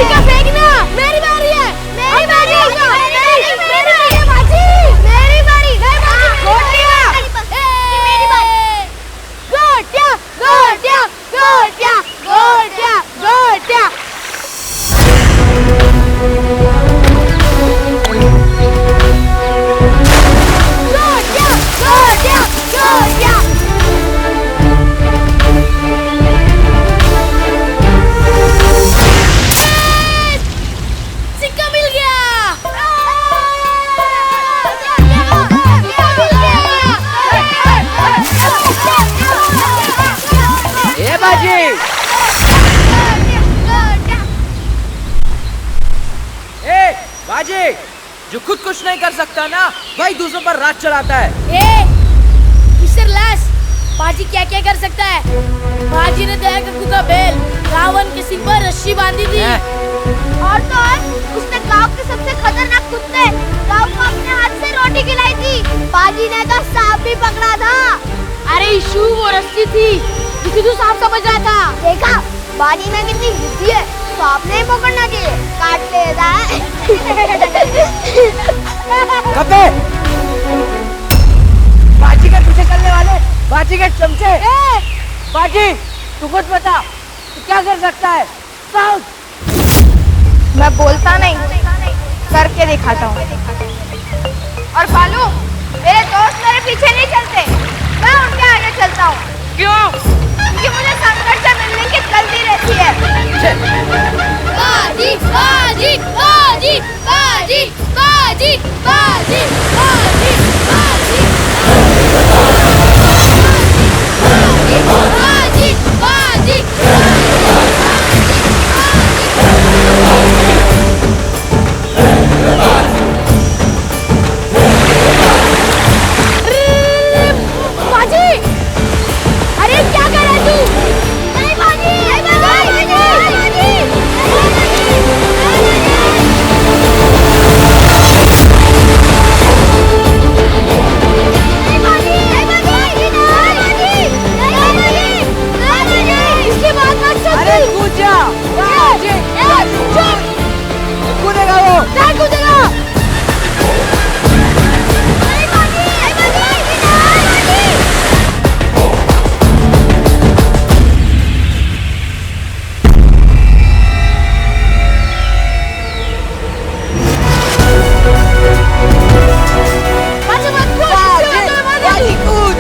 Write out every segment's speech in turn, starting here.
सिक्का फेंकना। मेरी बारी है। मेरी बारी है बाजी। मेरी बारी। गोटिया। मेरी बारी। गोटिया गोटिया गोटिया गोटिया गोटिया। गोटिया गोटिया गोटिया। सिक्का मिल गया। ए बाजी। ए बाजी, जो खुद कुछ नहीं कर सकता ना, वही दूसरों पर राज चलाता है। मिस्टर लैश, बाजी क्या क्या कर सकता है? बाजी ने दया कक्कू का बैल रावण के सिर पर रस्सी बांधी थी। और तो और उसने गांव के सबसे खतरनाक कुत्ते गांव को अपने हाथ से रोटी खिलाई थी। बाजी ने तो सांप भी पकड़ा था। अरे इशू, वो रस्सी थी जिसे तू सांप समझ रहा था। देखा बाजी में कितनी बुद्धि है। सांप नहीं पकड़ना चाहिए, काट लेता है। कबे बाजी के पीछे चलने वाले, बाजी के चमचे। बाजी, तू कुछ बता, तू क्या कर सकता है? मैं बोलता नहीं, करके दिखाता हूँ। और बालू, मेरे दोस्त मेरे पीछे नहीं चलते, मैं उनके आगे चलता हूँ। क्यों? क्योंकि मुझे संकट से मिलने की जल्दी रहती है। बाजी बाजी बाजी बाजी बाजी बाजी बाजी बाजी बाजी बाजी। बाजी, अरे क्या कर रहा है तू? नहीं बाजी, नहीं बाजी, नहीं बाजी। इसकी बात मत सुन। अरे कूद जा। बाजी, चुप। कूदेगा वो। नहीं कूदेगा। बाजी कूद।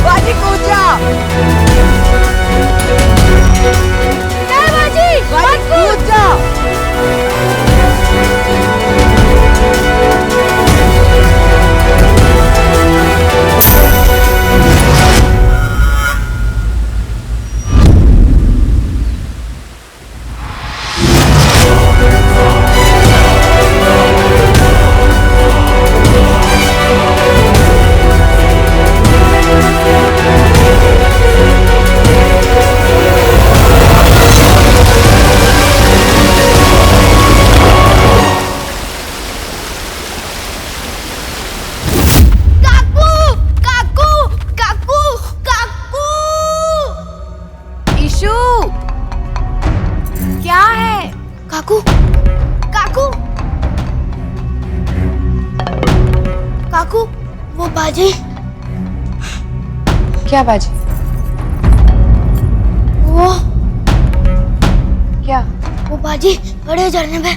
बाजी कूद जा। बाजी कूद जा। क्या है? काकू, काकू, काकू, वो बाजी। क्या बाजी? वो क्या? वो बाजी बड़े झरने में।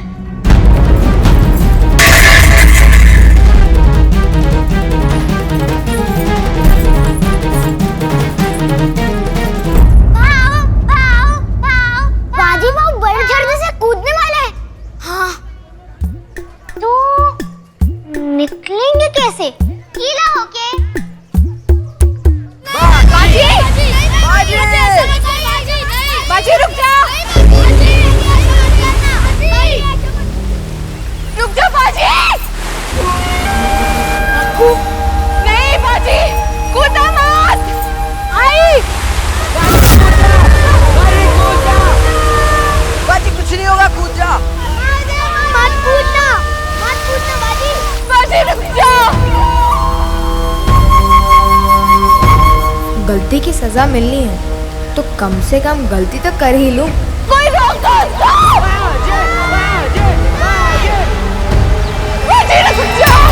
बाजी वो बड़े झरने से कूदने वाले हैं। हाँ, तो निकलेंगे कैसे? गीला होके? बाजी! बाजी! बाजी रुक जा! रुक जा बाजी! नहीं बाजी, कूदा मत! आई! बाजी कुछ नहीं होगा, कूद जा। मत कूदना बाजी। बाजी रुक जा! गलती की सजा मिलनी है तो कम से कम गलती तो कर ही लूं। कोई रोक दो उसको। बाजी रुक जाओ।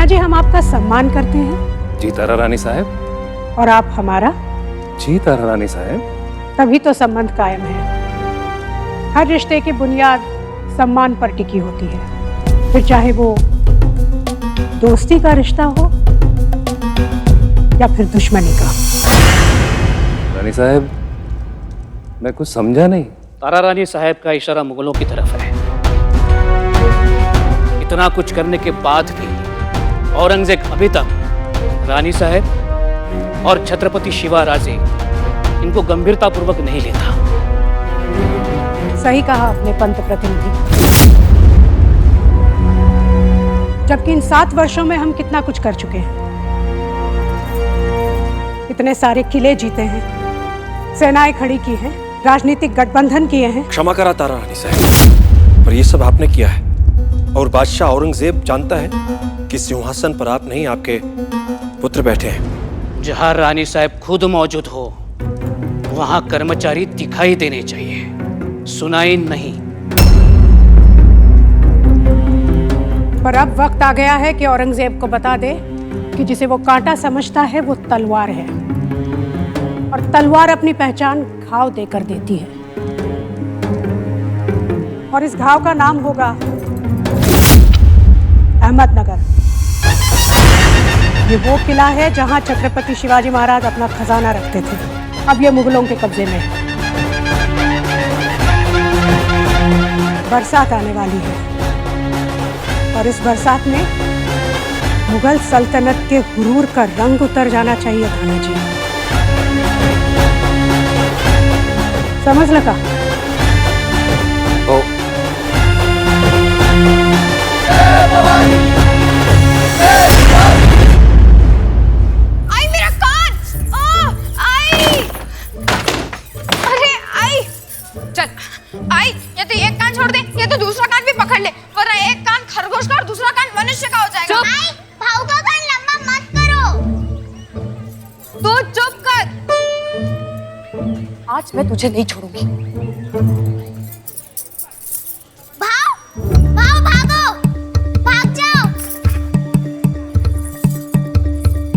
जी हम आपका सम्मान करते हैं। जी तारा रानी साहब। और आप हमारा? जी तारा रानी साहब। तभी तो संबंध कायम है। हर रिश्ते की बुनियाद सम्मान पर टिकी होती है, फिर चाहे वो दोस्ती का रिश्ता हो या फिर दुश्मनी का। रानी साहब, मैं कुछ समझा नहीं। तारा रानी साहब का इशारा मुगलों की तरफ है। इतना कुछ करने के बाद भी औरंगजेब अभी तक रानी साहब और छत्रपति शिवाराजे इनको गंभीरतापूर्वक नहीं लेता। सही कहा अपने पंत प्रतिनिधि। जबकि इन 7 वर्षों में हम कितना कुछ कर चुके हैं। इतने सारे किले जीते हैं, सेनाएं खड़ी की हैं, राजनीतिक गठबंधन किए हैं। क्षमा करा तारा रानी साहब, पर ये सब आपने किया है और बादशाह औरंगजेब जानता है कि सिंहासन पर आप नहीं, आपके पुत्र बैठे हैं। जहां रानी साहब खुद मौजूद हो वहां कर्मचारी दिखाई देने चाहिए, सुनाई नहीं। पर अब वक्त आ गया है कि औरंगजेब को बता दे कि जिसे वो कांटा समझता है वो तलवार है, और तलवार अपनी पहचान घाव देकर देती है। और इस घाव का नाम होगा अहमदनगर। ये वो किला है जहां छत्रपति शिवाजी महाराज अपना खजाना रखते थे। अब ये मुगलों के कब्जे में है। बरसात आने वाली है और इस बरसात में मुगल सल्तनत के गुरूर का रंग उतर जाना चाहिए थाना जी। समझ लगा? आई मेरा कान! आई! अरे चल आई, या तो एक कान छोड़ दे या तो दूसरा कान भी पकड़ ले, वरना एक कान खरगोश का और दूसरा कान मनुष्य का हो जाएगा। आई, भाऊ का कान लंबा मत करो। तू चुप कर। आज मैं तुझे नहीं छोड़ूंगी। भाव भागो, भाग जाओ।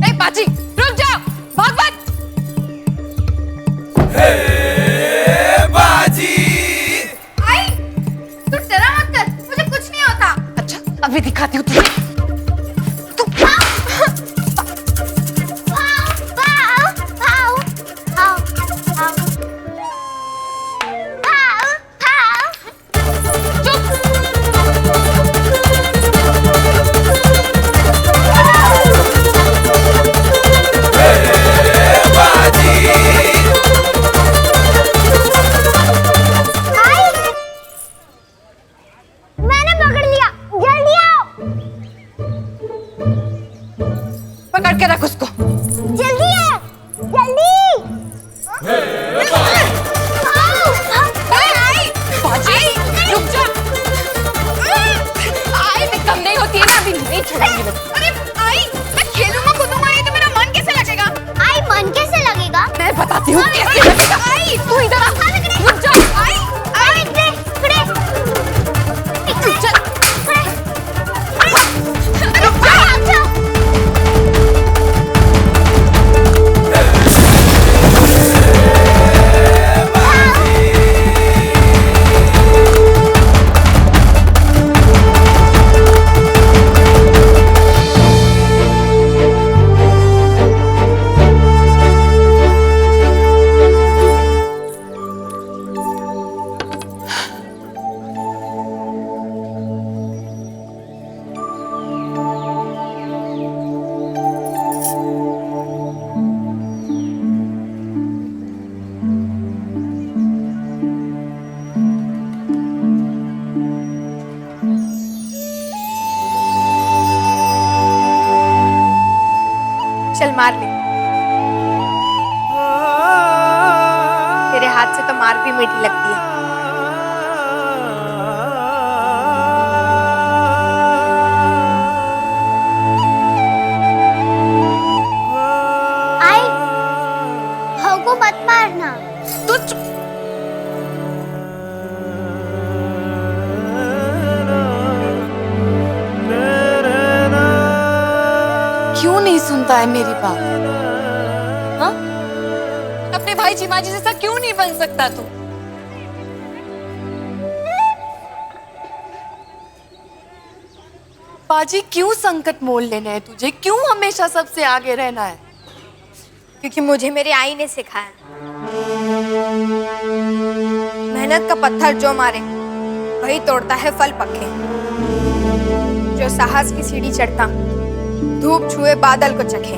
ए बाजी रुक जाओ, भाग मत। आई, तू डरा मत कर, मुझे कुछ नहीं होता। अच्छा अभी दिखाती हूँ तुझे। पकड़ के रख उसको। जल्दी है, जल्दी। बाजी रुक जा। आई मैं कम नहीं होती है ना, अभी नहीं छोड़ूंगी मैं। अरे आई, मैं खेलूंगा कूदूंगा, ये तो मेरा मन कैसे लगेगा? आई, मन कैसे लगेगा? मैं बताती हूँ कैसे लगेगा। आई तू इधर आ, रुक जा। आई आई खड़े रुक जा, रुक जा। चल मार ले, तेरे हाथ से तो मार भी मीठी लगती है। आई, भाऊ को मत मारना। तू क्यों नहीं सुनता है मेरी बात? हाँ? अपने भाई जीमाजी जैसा क्यों नहीं बन सकता तू? बाजी क्यों संकट मोल लेना है तुझे? क्यों हमेशा सबसे आगे रहना है? क्योंकि मुझे मेरे आई ने सिखाया, मेहनत का पत्थर जो मारे वही तोड़ता है फल पके। जो साहस की सीढ़ी चढ़ता धूप छुए बादल को चखे।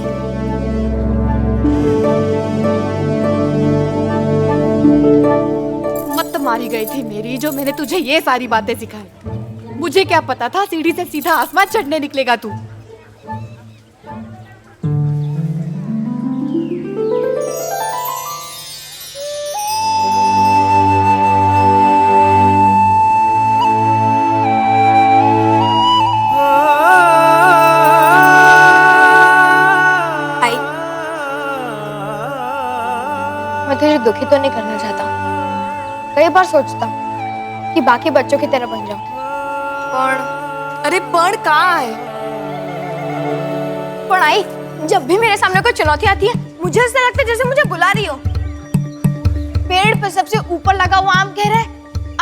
मत मारी गई थी मेरी, जो मैंने तुझे ये सारी बातें सिखाई। मुझे क्या पता था सीढ़ी से सीधा आसमान चढ़ने निकलेगा तू। मैं तुझे दुखी तो नहीं करना चाहता। कई बार सोचता हूँ कि बाकी बच्चों की तरह बन जाऊं, पर अरे पण कहाँ है? पढ़ाई जब भी मेरे सामने कोई चुनौती आती है मुझे ऐसा लगता है जैसे मुझे बुला रही हो। पेड़ पे सबसे ऊपर लगा हुआ आम कह रहा है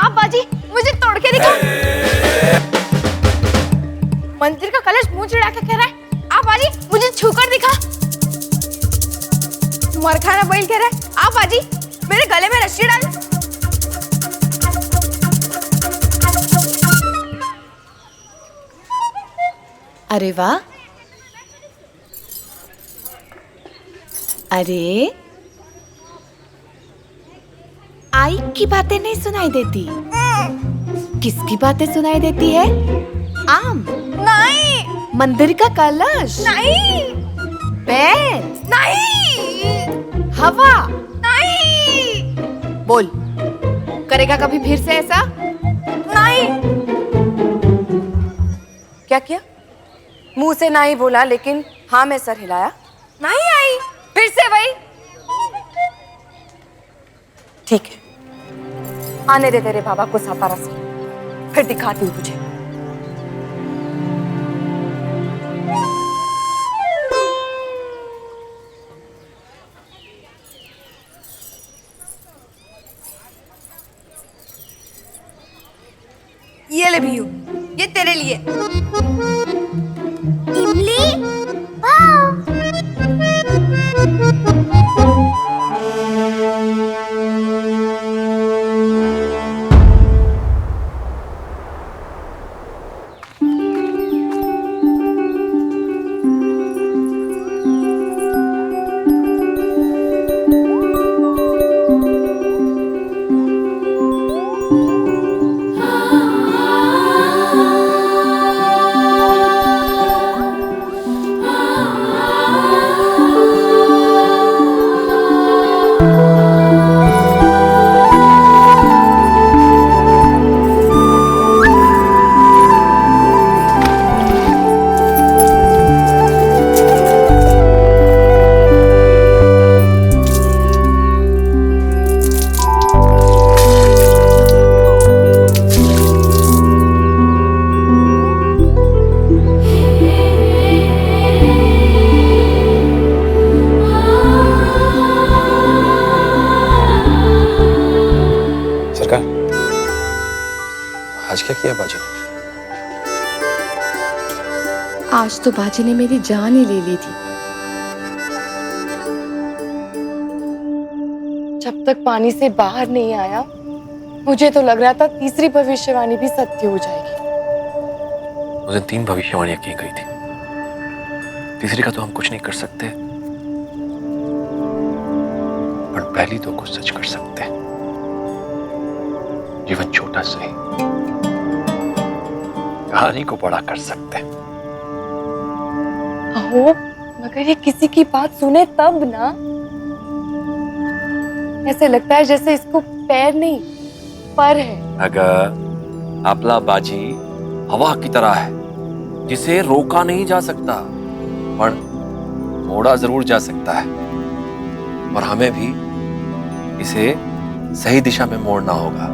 आप बाजी मुझे तोड़ के दिखा। मंदिर का कलश मुंह चिढ़ा के कह रहा है आप बाजी मुझे छूकर दिखा। मरखाना बैल कह रहा है आप बाजी मेरे गले में रस्सी डाल। अरे वाह, अरे आई की बातें नहीं सुनाई देती। किसकी बातें सुनाई देती है? आम नहीं, मंदिर का कलश नहीं, बैल नहीं, हवा। नहीं। बोल करेगा कभी फिर से ऐसा? नहीं। क्या किया? मुंह से ना ही बोला, लेकिन हाँ में सर हिलाया। नहीं आई, फिर से वही। ठीक है, आने दे तेरे बाबा को सातारा से, फिर दिखाती हूँ तुझे। ये ले भीयू, ये तेरे लिए। इमली आज क्या किया बाजी ने? आज तो बाजी ने मेरी जान ही ले ली थी। जब तक पानी से बाहर नहीं आया, मुझे तो लग रहा था तीसरी भविष्यवाणी भी सत्य हो जाएगी। उस दिन 3 भविष्यवाणियां की गई थी, तीसरी का तो हम कुछ नहीं कर सकते, पर पहली 2 को सच कर सकते हैं। जीवन छोटा सही, कहानी को बड़ा कर सकते हैं। अहो, मगर ये किसी की बात सुने तब ना। ऐसे लगता है जैसे इसको पैर नहीं पर है। अगर आपला बाजी हवा की तरह है, जिसे रोका नहीं जा सकता, पर मोड़ा जरूर जा सकता है, और हमें भी इसे सही दिशा में मोड़ना होगा।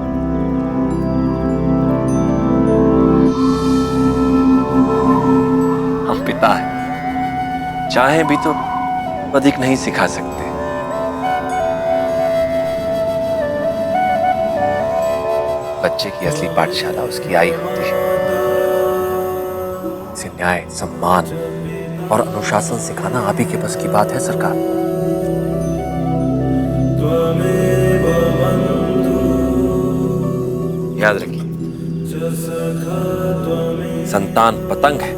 हम पिता हैं, चाहे भी तो अधिक नहीं सिखा सकते। बच्चे की असली पाठशाला उसकी आई होती है। इसे न्याय, सम्मान और अनुशासन सिखाना आप ही के बस की बात है सरकार। याद रखिए, संतान पतंग है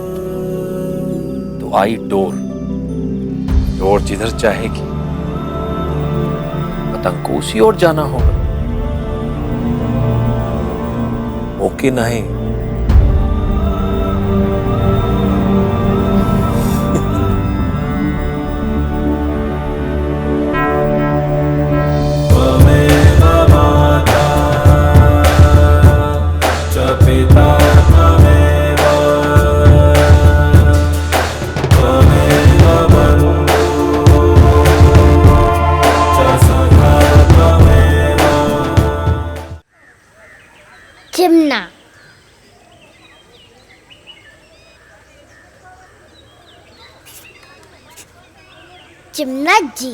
तो आई डोर, डोर जिधर चाहेगी पतंग को उसी ओर जाना होगा। ओके नहीं? चिमना, चिमना जी,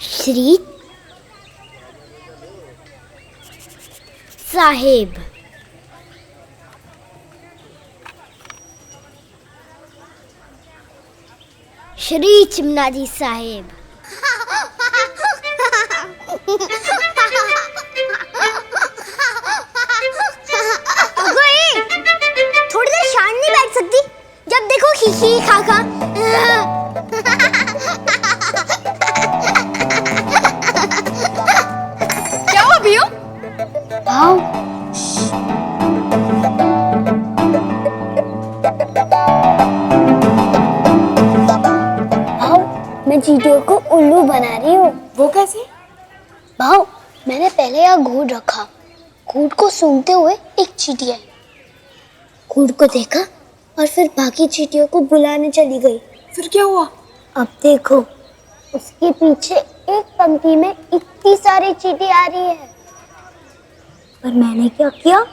श्री साहेब, श्री चिमना जी साहेब। थोड़ी देर शांत नहीं बैठ सकती? जब देखो खी खा खा। क्या हुआ भीयू? आओ। आओ, मैं मैं चींटियों को उल्लू बना रही हूँ। वो कैसे? भाव, मैंने पहले यहाँ घूर रखा। घूर को सूंघते हुए एक चींटी आई। घूर को देखा और फिर बाकी चींटियों को बुलाने चली गई। फिर क्या हुआ? अब देखो, उसके पीछे एक पंक्ति में इतनी सारी चींटी आ रही है। पर मैंने क्या किया?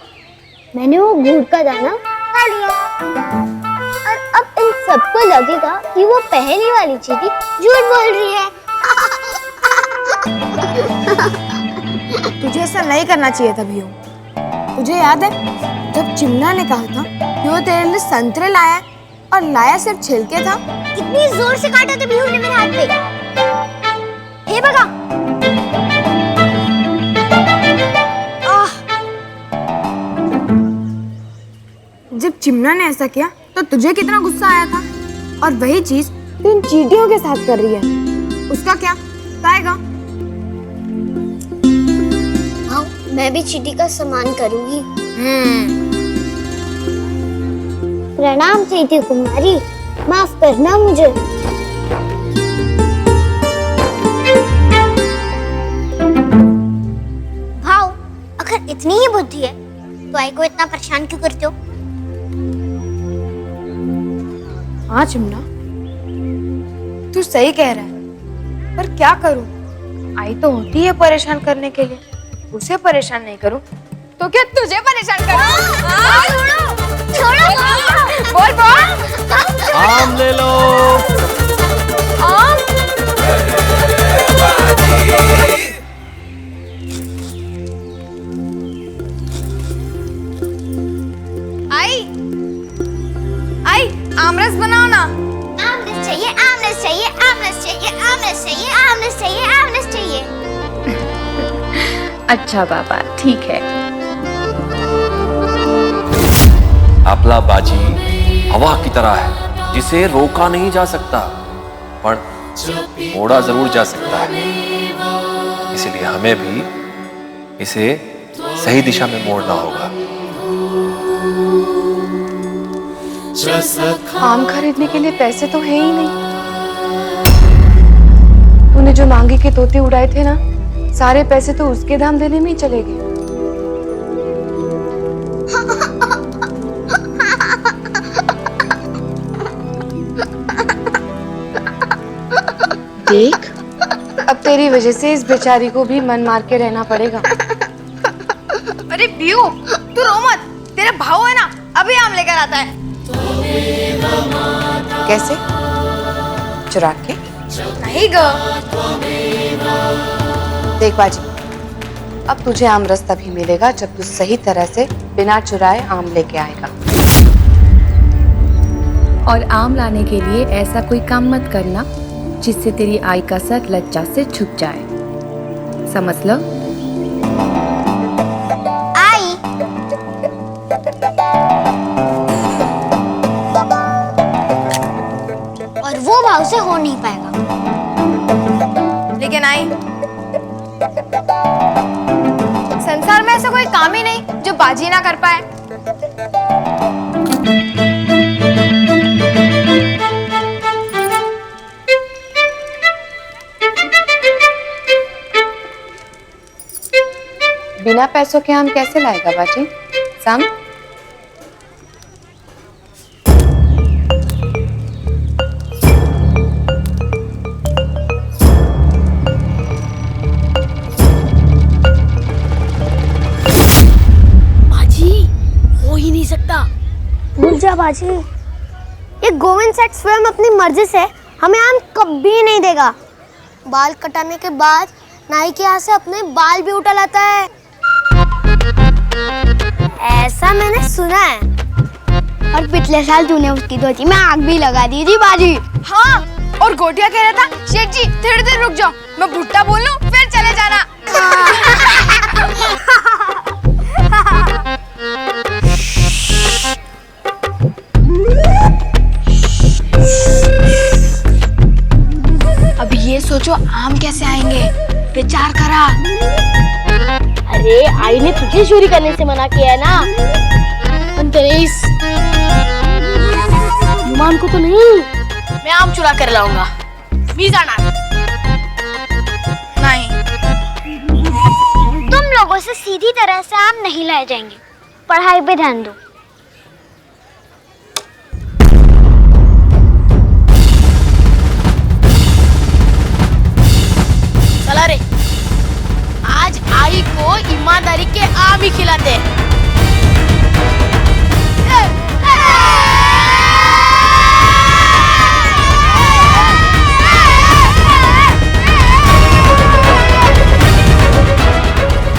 मैंने वो घूर का दाना खा लिया। और अब इन सबको लगेगा कि वो पहली वाली चींटी झूठ बोल रही है। तुझे ऐसा नहीं करना चाहिए था भियो। तुझे याद है जब चिमना ने कहा था कि वो तेरे लिए संतरे लाया और लाया सिर्फ छिलके था? कितनी जोर से काटा था बिहू ने मेरे हाथ पे। हे बगा। जब चिमना ने ऐसा किया तो तुझे कितना गुस्सा आया था, और वही चीज तू इन चींटियों के साथ कर रही है। उसका क्या आएगा? हाँ, मैं भी चींटी का सम्मान करूंगी। प्रणाम चींटी कुमारी, माफ करना मुझे। भाव, अगर इतनी ही बुद्धि है तो आई को इतना परेशान क्यों करते हो? हाँ चिमना, तू सही कह रहा है, पर क्या करूं? आई तो होती है परेशान करने के लिए। उसे परेशान नहीं करूं तो क्या तुझे परेशान करूं? छोड़ो। बोल बोल। आम ले लो। आम? आई आमरस बनाओ ना। आमरस चाहिए, आमरस चाहिए, आमरस चाहिए, आमरस चाहिए, आमरस चाहिए, आमरस चाहिए। अच्छा बाबा, ठीक है। आपला बाजी हवा की तरह है जिसे रोका नहीं जा सकता, पर मोड़ा जरूर जा सकता है। इसलिए हमें भी इसे सही दिशा में मोड़ना होगा। आम खरीदने के लिए पैसे तो है ही नहीं। तूने जो मांगे के तोते उड़ाए थे ना, सारे पैसे तो उसके दाम देने में ही चले गए। देख, अब तेरी वजह से इस बेचारी को भी मन मार के रहना पड़ेगा। अरे बियू, तू रो मत। तेरा भाव है ना, अभी आम लेकर आता है। कैसे? चुरा के? नहीं ग। देख बाजी, अब तुझे आम रस तभी मिलेगा जब तू सही तरह से बिना चुराए आम लेके आएगा। और आम लाने के लिए ऐसा कोई काम मत करना जिससे तेरी आई का सर लज्जा से झुक जाए। समझ लो? आई। और वो भाव से हो नहीं पाएगा। लेकिन आई, संसार में ऐसा कोई काम ही नहीं जो बाजी ना कर पाए। बिना पैसों के आम कैसे लाएगा बाजी? सम? भूल जा बाजी, ये गोविंद सेठ स्वयं अपनी मर्जी से हमें आम कभी नहीं देगा। बाल कटाने के बाद नाई के यहाँ से अपने बाल भी उठा लाता है, ऐसा मैंने सुना है। और पिछले साल तूने उसकी धोती में आग भी लगा दी थी बाजी। हाँ, और गोटिया कह रहा था, शेठ जी थोड़ी देर रुक जाओ, मैं भुट्टा बोल लूं फिर चले जाना। अब ये सोचो आम कैसे आएंगे, विचार करा। अरे आई ने तुझे चोरी करने से मना किया है ना, पर तेरे इस मान को तो नहीं। मैं आम चुरा कर लाऊंगा। मी जाणार नहीं। तुम लोगों से सीधी तरह से आम नहीं लाए जाएंगे, पढ़ाई पे ध्यान दो। चला रे, आज आई को ईमानदारी के आम ही खिलाते हैं।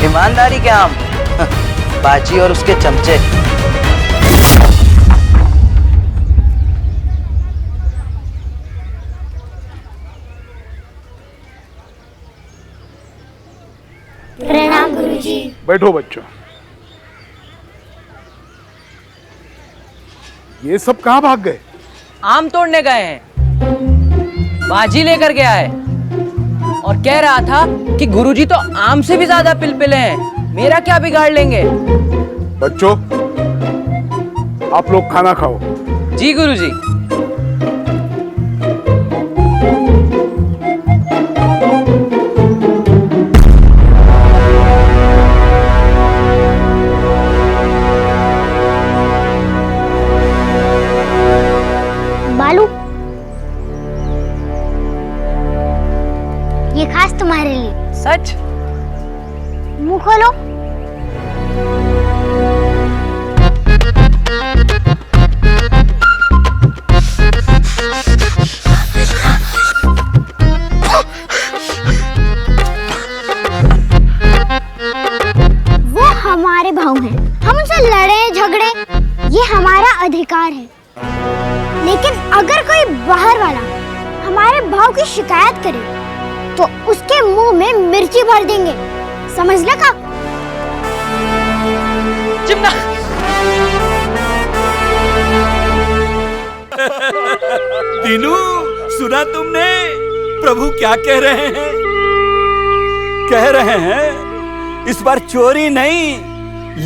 ईमानदारी के आम बाजी और उसके चमचे। प्रणाम गुरुजी। बैठो बच्चों। ये सब कहाँ भाग गए? आम तोड़ने गए हैं। बाजी लेकर गया है और कह रहा था कि गुरुजी तो आम से भी ज्यादा पिलपिले हैं, मेरा क्या बिगाड़ लेंगे। बच्चों, आप लोग खाना खाओ। जी गुरुजी। बालू, ये खास तुम्हारे लिए। सच? मुंह खोलो। वो हमारे भाव हैं, हम उनसे लड़े झगड़े, ये हमारा अधिकार है। लेकिन अगर कोई बाहर वाला हमारे भाव की शिकायत करे तो उसके मुंह में मिर्ची भर देंगे, समझ लगा? चिमना। दीनू, सुना तुमने प्रभु क्या कह रहे हैं? कह रहे हैं इस बार चोरी नहीं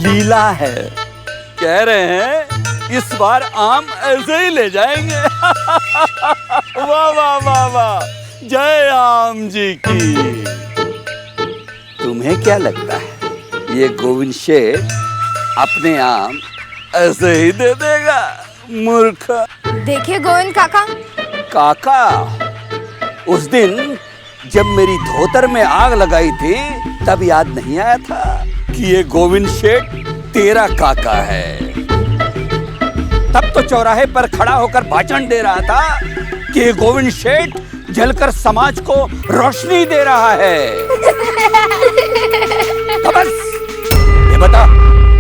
लीला है। कह रहे हैं इस बार आम ऐसे ही ले जाएंगे। वाह वाह वाह वाह, जय आम जी की। तुम्हें क्या लगता है ये गोविंद शेठ अपने आम ऐसे ही दे देगा? मूर्ख। देखिए गोविंद काका, काका, उस दिन जब मेरी धोतर में आग लगाई थी तब याद नहीं आया था कि ये गोविंद शेठ तेरा काका है। तब तो चौराहे पर खड़ा होकर भाषण दे रहा था कि ये गोविंद शेठ जलकर समाज को रोशनी दे रहा है। तो बस ये बता,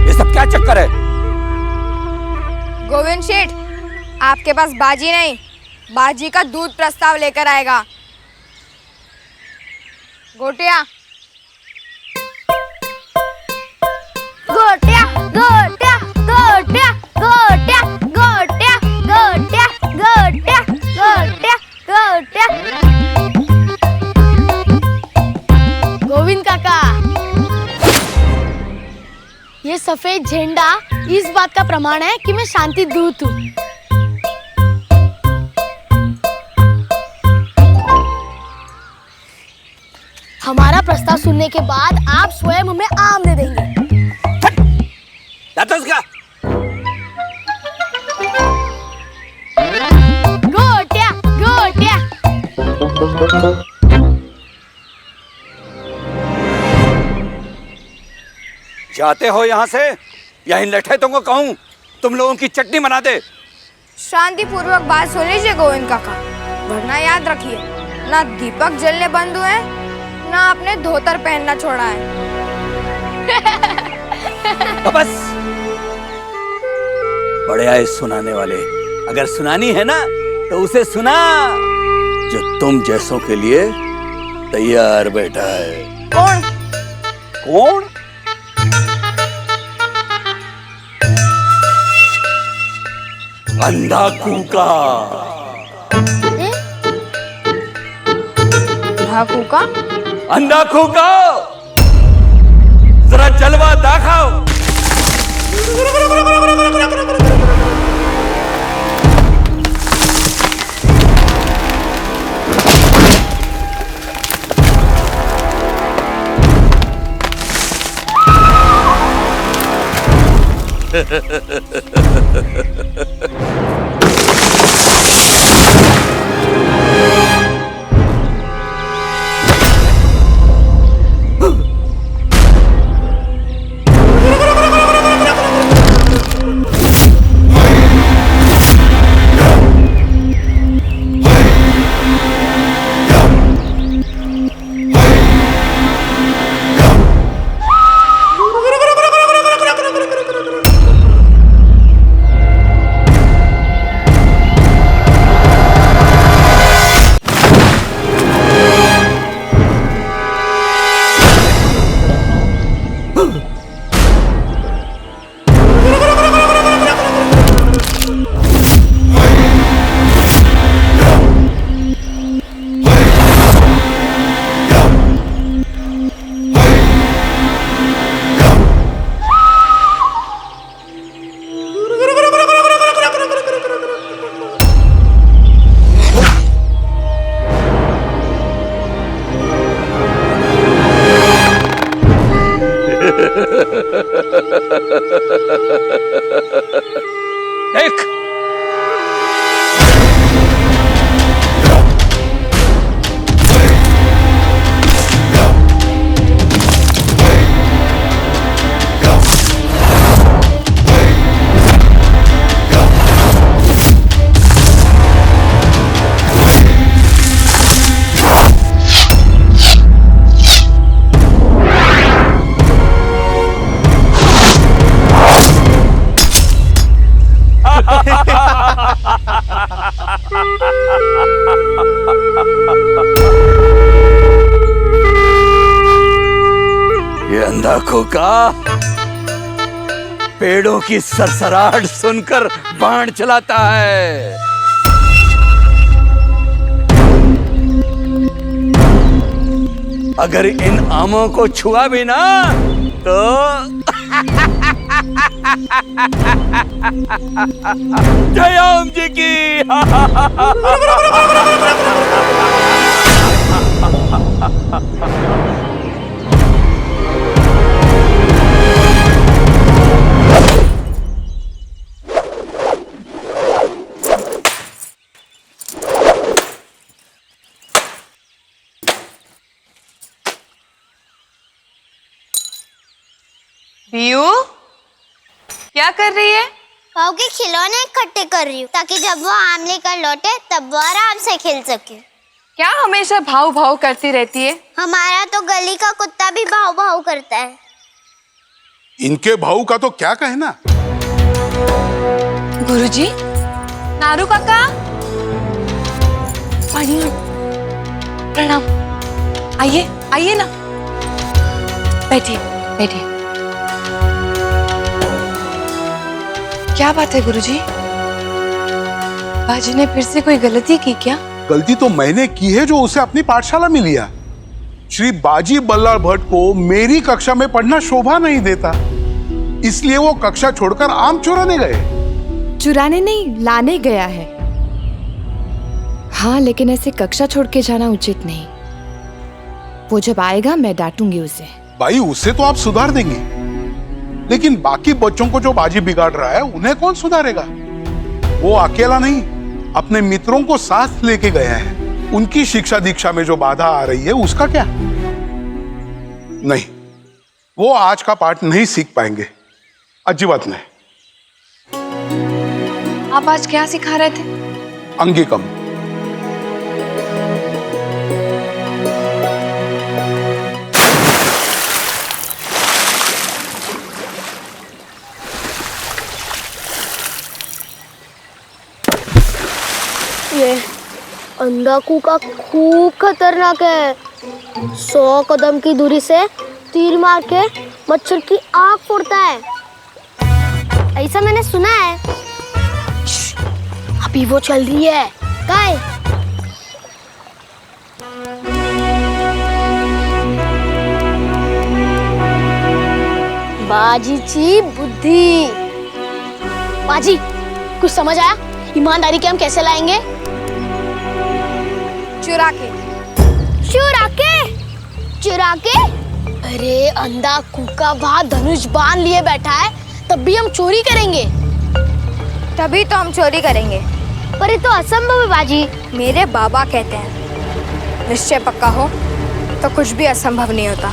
ये सब क्या चक्कर है? गोविंद शेठ आपके पास बाजी नहीं, बाजी का दूध प्रस्ताव लेकर आएगा। गोटिया गोटिया गोटिया गोटिया गोटिया गोटिया गोटिया गोटिया गोटिया गोटिया। गोविंद काका, ये सफेद झंडा इस बात का प्रमाण है कि मैं शांति दूत हूँ। हमारा प्रस्ताव सुनने के बाद आप स्वयं हमें आम दे देंगे। गोटिया गोटिया। जाते हो यहाँ से या इन लठैतों को कहूँ तुम लोगों की चटनी बना दे। शांति पूर्वक बात सुन लीजिए गोविंद काका, वरना याद रखिए ना दीपक जलने बंद हुए ना आपने धोतर पहनना छोड़ा है। तो बस, बड़े आए सुनाने वाले। अगर सुनानी है ना तो उसे सुना जो तुम जैसों के लिए तैयार बैठा है। कौन? कौन? अंधा कूका। कूका? अंधा कूका, जरा जलवा दिखाओ। देख, ये अंधा खोका पेड़ों की सरसराहट सुनकर बाण चलाता है। अगर इन आमों को छुआ भी ना तो जय राम जी की। बीयू, क्या कर रही है? काऊ के खिलौने इकट्ठे कर रही हूँ ताकि जब वो आम लेकर लौटे तब वो आराम से खेल सके। क्या हमेशा भाव भाव करती रहती है? हमारा तो गली का कुत्ता भी भाव भाव करता है। इनके भाऊ का तो क्या कहना। गुरुजी, नारू काका, प्रणाम। आइए आइए ना, बैठिए बैठिए। क्या बात है गुरुजी? बाजी ने फिर से कोई गलती की क्या? गलती तो मैंने की है जो उसे अपनी पाठशाला में लिया। श्री बाजी बल्लाळ भट्ट को मेरी कक्षा में पढ़ना शोभा नहीं देता, इसलिए वो कक्षा छोड़कर आम चुराने गए। चुराने नहीं, लाने गया है। हाँ, लेकिन ऐसे कक्षा छोड़ के जाना उचित नहीं। वो जब आएगा मैं डांटूंगी उसे। भाई, उसे तो आप सुधार देंगे, लेकिन बाकी बच्चों को जो बाजी बिगाड़ रहा है उन्हें कौन सुधारेगा? वो अकेला नहीं, अपने मित्रों को साथ लेके गया है। उनकी शिक्षा दीक्षा में जो बाधा आ रही है उसका क्या? नहीं, वो आज का पाठ नहीं सीख पाएंगे, अजीबात नहीं। आप आज क्या सिखा रहे थे? अंगिकम। ये अंधा कुका खूब खतरनाक है। 100 कदम की दूरी से तीर मार के मच्छर की आंख फोड़ता है, ऐसा मैंने सुना है। अभी वो चल रही है। काय? बाजीची बुद्धि। बाजी, कुछ समझ आया? ईमानदारी के हम कैसे लाएंगे? चुरा के। चुरा के? चुरा के? अरे अंधा कुका वहां धनुष बाण लिए बैठा है, तब भी हम चोरी करेंगे। तभी तो हम चोरी करेंगे। पर ये तो असंभव है बाजी। मेरे बाबा कहते हैं निश्चय पक्का हो तो कुछ भी असंभव नहीं होता।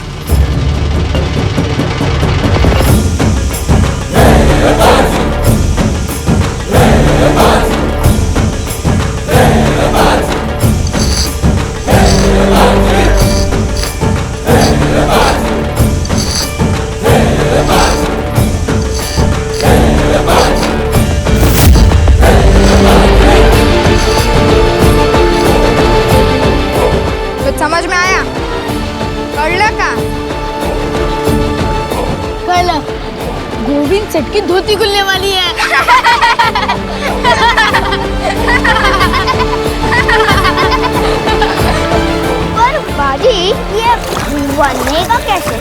कुछ समझ में आया? कळलं का? कल गोविंद सेठ की धोती खुलने वाली है। पर बाजी ये बनेगा कैसे?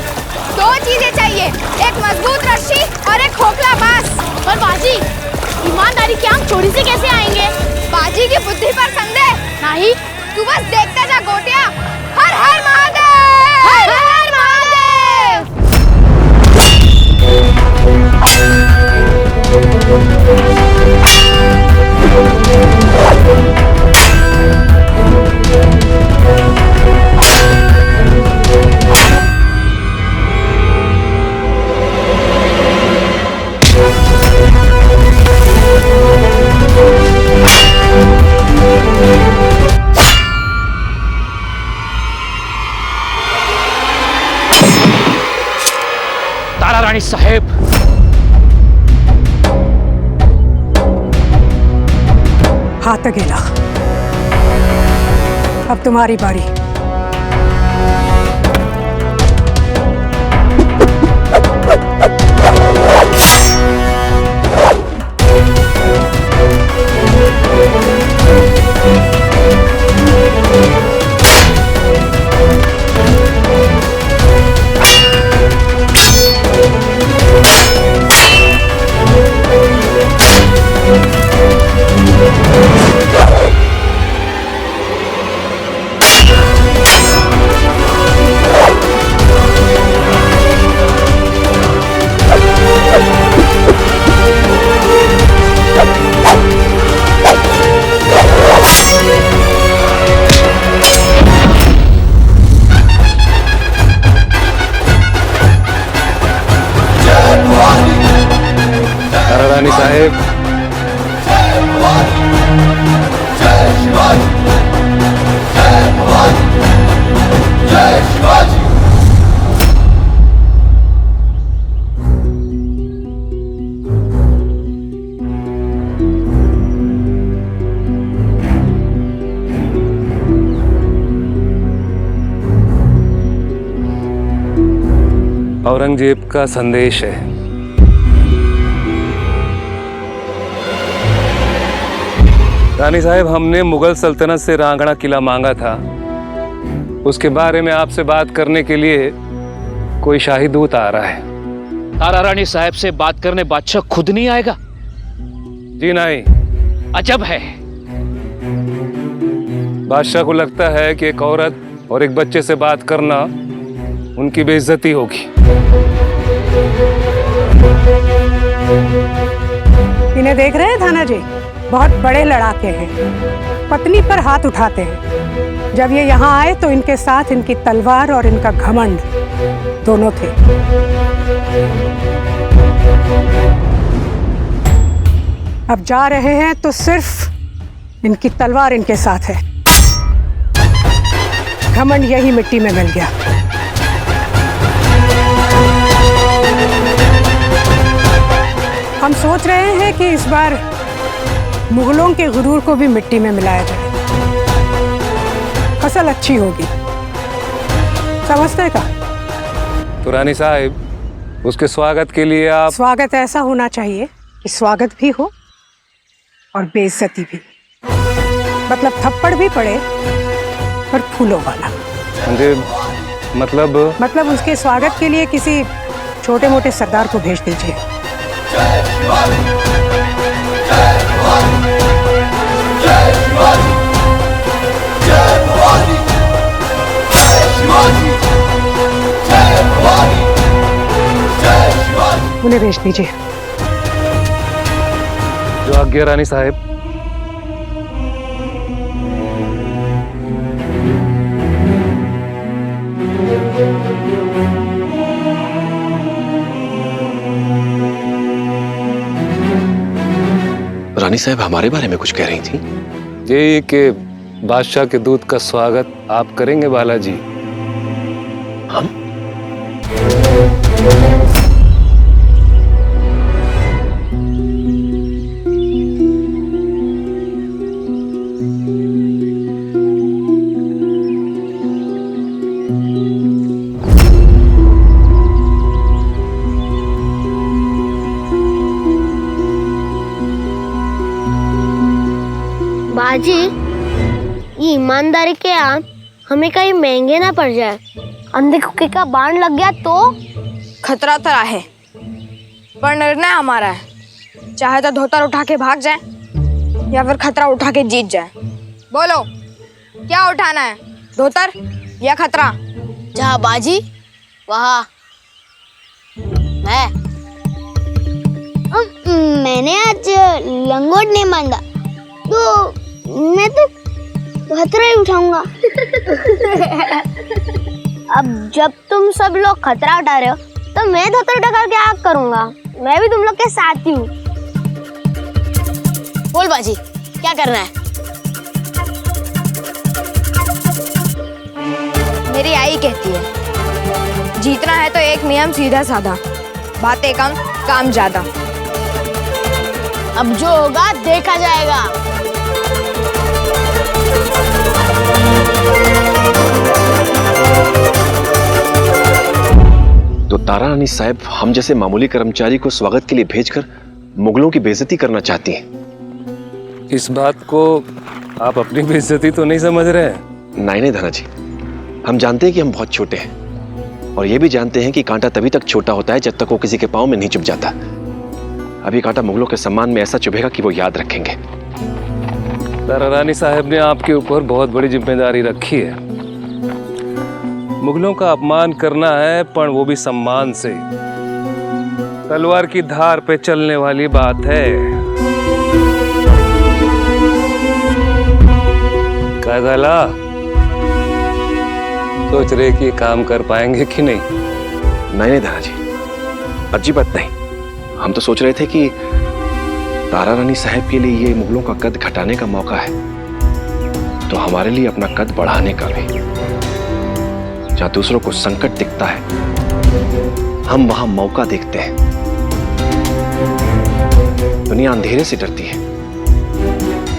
दो चीजें चाहिए, एक मजबूत रस्सी और एक खोखला बांस। पर बाजी ईमानदारी के हम चोरी से कैसे आएंगे? बाजी की बुद्धि पर संदेह नहीं। तू बस देखता जा गोटिया। हर हर महादेव, हर हर महादेव। तारा रानी साहेब, हाथ गेला। अब तुम्हारी बारी। रानी साहेब, औरंगजेब का संदेश है। रानी साहब, हमने मुगल सल्तनत से रांगड़ा किला मांगा था। उसके बारे में आपसे बात करने के लिए कोई शाही दूत आ रहा है। तारा रानी साहब से बात करने बादशाह खुद नहीं आएगा? जी नहीं। अजब है। बादशाह को लगता है कि एक औरत और एक बच्चे से बात करना उनकी बेइज्जती होगी। इन्हें देख रहे हैं थाना जी, बहुत बड़े लड़ाके हैं, पत्नी पर हाथ उठाते हैं। जब ये यहाँ आए तो इनके साथ इनकी तलवार और इनका घमंड दोनों थे। अब जा रहे हैं तो सिर्फ इनकी तलवार इनके साथ है, घमंड यही मिट्टी में मिल गया। हम सोच रहे हैं कि इस बार मुगलों के गुरूर को भी मिट्टी में मिलाया जाए, फसल अच्छी होगी। समझते का? तो रानी साहब, उसके स्वागत के लिए आप... स्वागत ऐसा होना चाहिए कि स्वागत भी हो और बेइज्जती भी, मतलब थप्पड़ भी पड़े पर फूलों वाला। मतलब उसके स्वागत के लिए किसी छोटे मोटे सरदार को भेज दीजिए। उन्हें भेज दीजिए। जो आज्ञा रानी साहब। रानी साहब हमारे बारे में कुछ कह रही थी। यही कि बादशाह के दूत का स्वागत आप करेंगे बालाजी। हम? बाजी, ये ईमानदारी के आम हमें कहीं महंगे ना पड़ जाए। अंधे कुत्ते का बाण लग गया तो खतरा तो है, पर निर्णय हमारा है। चाहे तो धोतर उठा के भाग जाए या फिर खतरा उठा के जीत जाए। बोलो क्या उठाना है, धोतर या खतरा? जहाँ बाजी वहाँ मैं। मैंने आज लंगोट नहीं मांगा तो मैं तो खतरा ही उठाऊंगा। अब जब तुम सब लोग खतरा उठा रहे हो तो मैं धोतर उठा कर क्या करूंगा? मैं भी तुम लोग के साथ ही हूँ। बोल बाजी क्या करना है? मेरी आई कहती है जीतना है तो एक नियम सीधा साधा, बातें कम काम ज्यादा। अब जो होगा देखा जाएगा। तो तारा रानी साहब हम जैसे मामूली कर्मचारी को स्वागत के लिए भेजकर मुगलों की बेइज्जती करना चाहती हैं। इस बात को आप अपनी बेइज्जती तो नहीं समझ रहे हैं? नहीं धना जी, हम जानते हैं कि हम बहुत छोटे हैं और ये भी जानते हैं कि कांटा तभी तक छोटा होता है जब तक वो किसी के पांव में नहीं चुभ जाता। अभी कांटा मुगलों के सम्मान में ऐसा चुभेगा कि वो याद रखेंगे। तारा रानी साहब ने आपके ऊपर बहुत बड़ी जिम्मेदारी रखी है। मुगलों का अपमान करना है, पर वो भी सम्मान से। तलवार की धार पे चलने वाली बात है। कागला सोच रहे कि काम कर पाएंगे कि नहीं? नहीं दादा जी, अच्छी बात नहीं। हम तो सोच रहे थे कि तारा रानी साहब के लिए ये मुगलों का कद घटाने का मौका है, तो हमारे लिए अपना कद बढ़ाने का भी। जहां दूसरों को संकट दिखता है हम वहां मौका देखते हैं। दुनिया अंधेरे से डरती है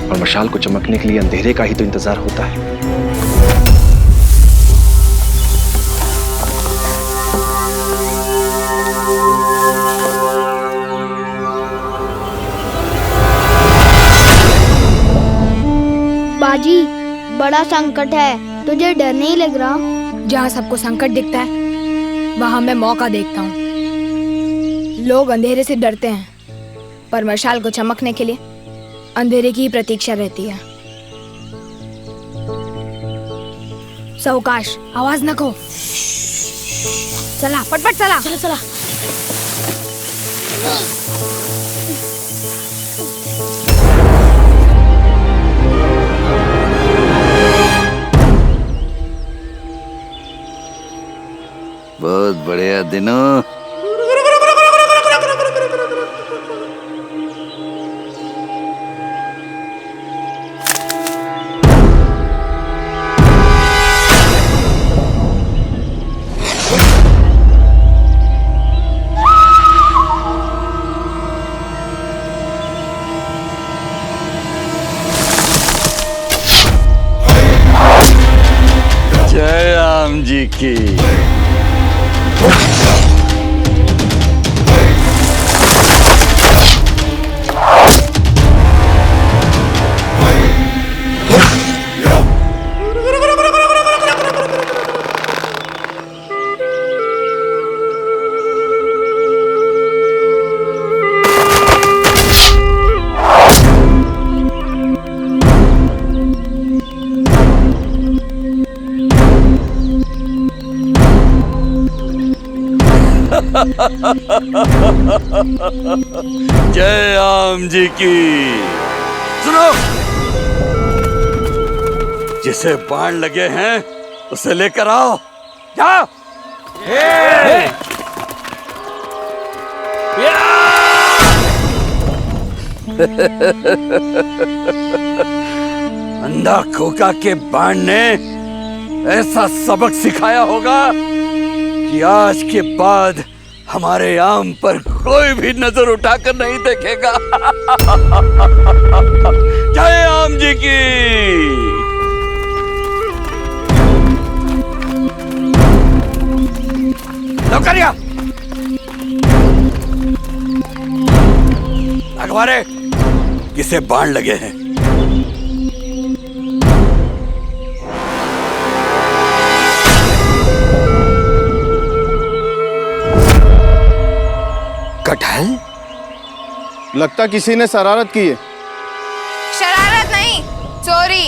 और मशाल को चमकने के लिए अंधेरे का ही तो इंतजार होता है। बाजी, बड़ा संकट है, तुझे डर नहीं लग रहा? जहाँ सबको संकट दिखता है वहां मैं मौका देखता हूँ। लोग अंधेरे से डरते हैं, पर मशाल को चमकने के लिए अंधेरे की ही प्रतीक्षा रहती है। सावकाश, आवाज न को। चला पटपट चला। चला चला। बहुत बढ़िया दिनों। जय राम जी की। जय राम जी की। सुनो, जिसे बाण लगे हैं उसे लेकर आओ। जाओ। अंधा खोका के बाण ने ऐसा सबक सिखाया होगा कि आज के बाद हमारे आम पर कोई भी नजर उठाकर नहीं देखेगा। जय आम जी की। नौकरिया अखबारे किसे बाण लगे हैं? कटहल? लगता किसी ने शरारत की है। शरारत नहीं, चोरी।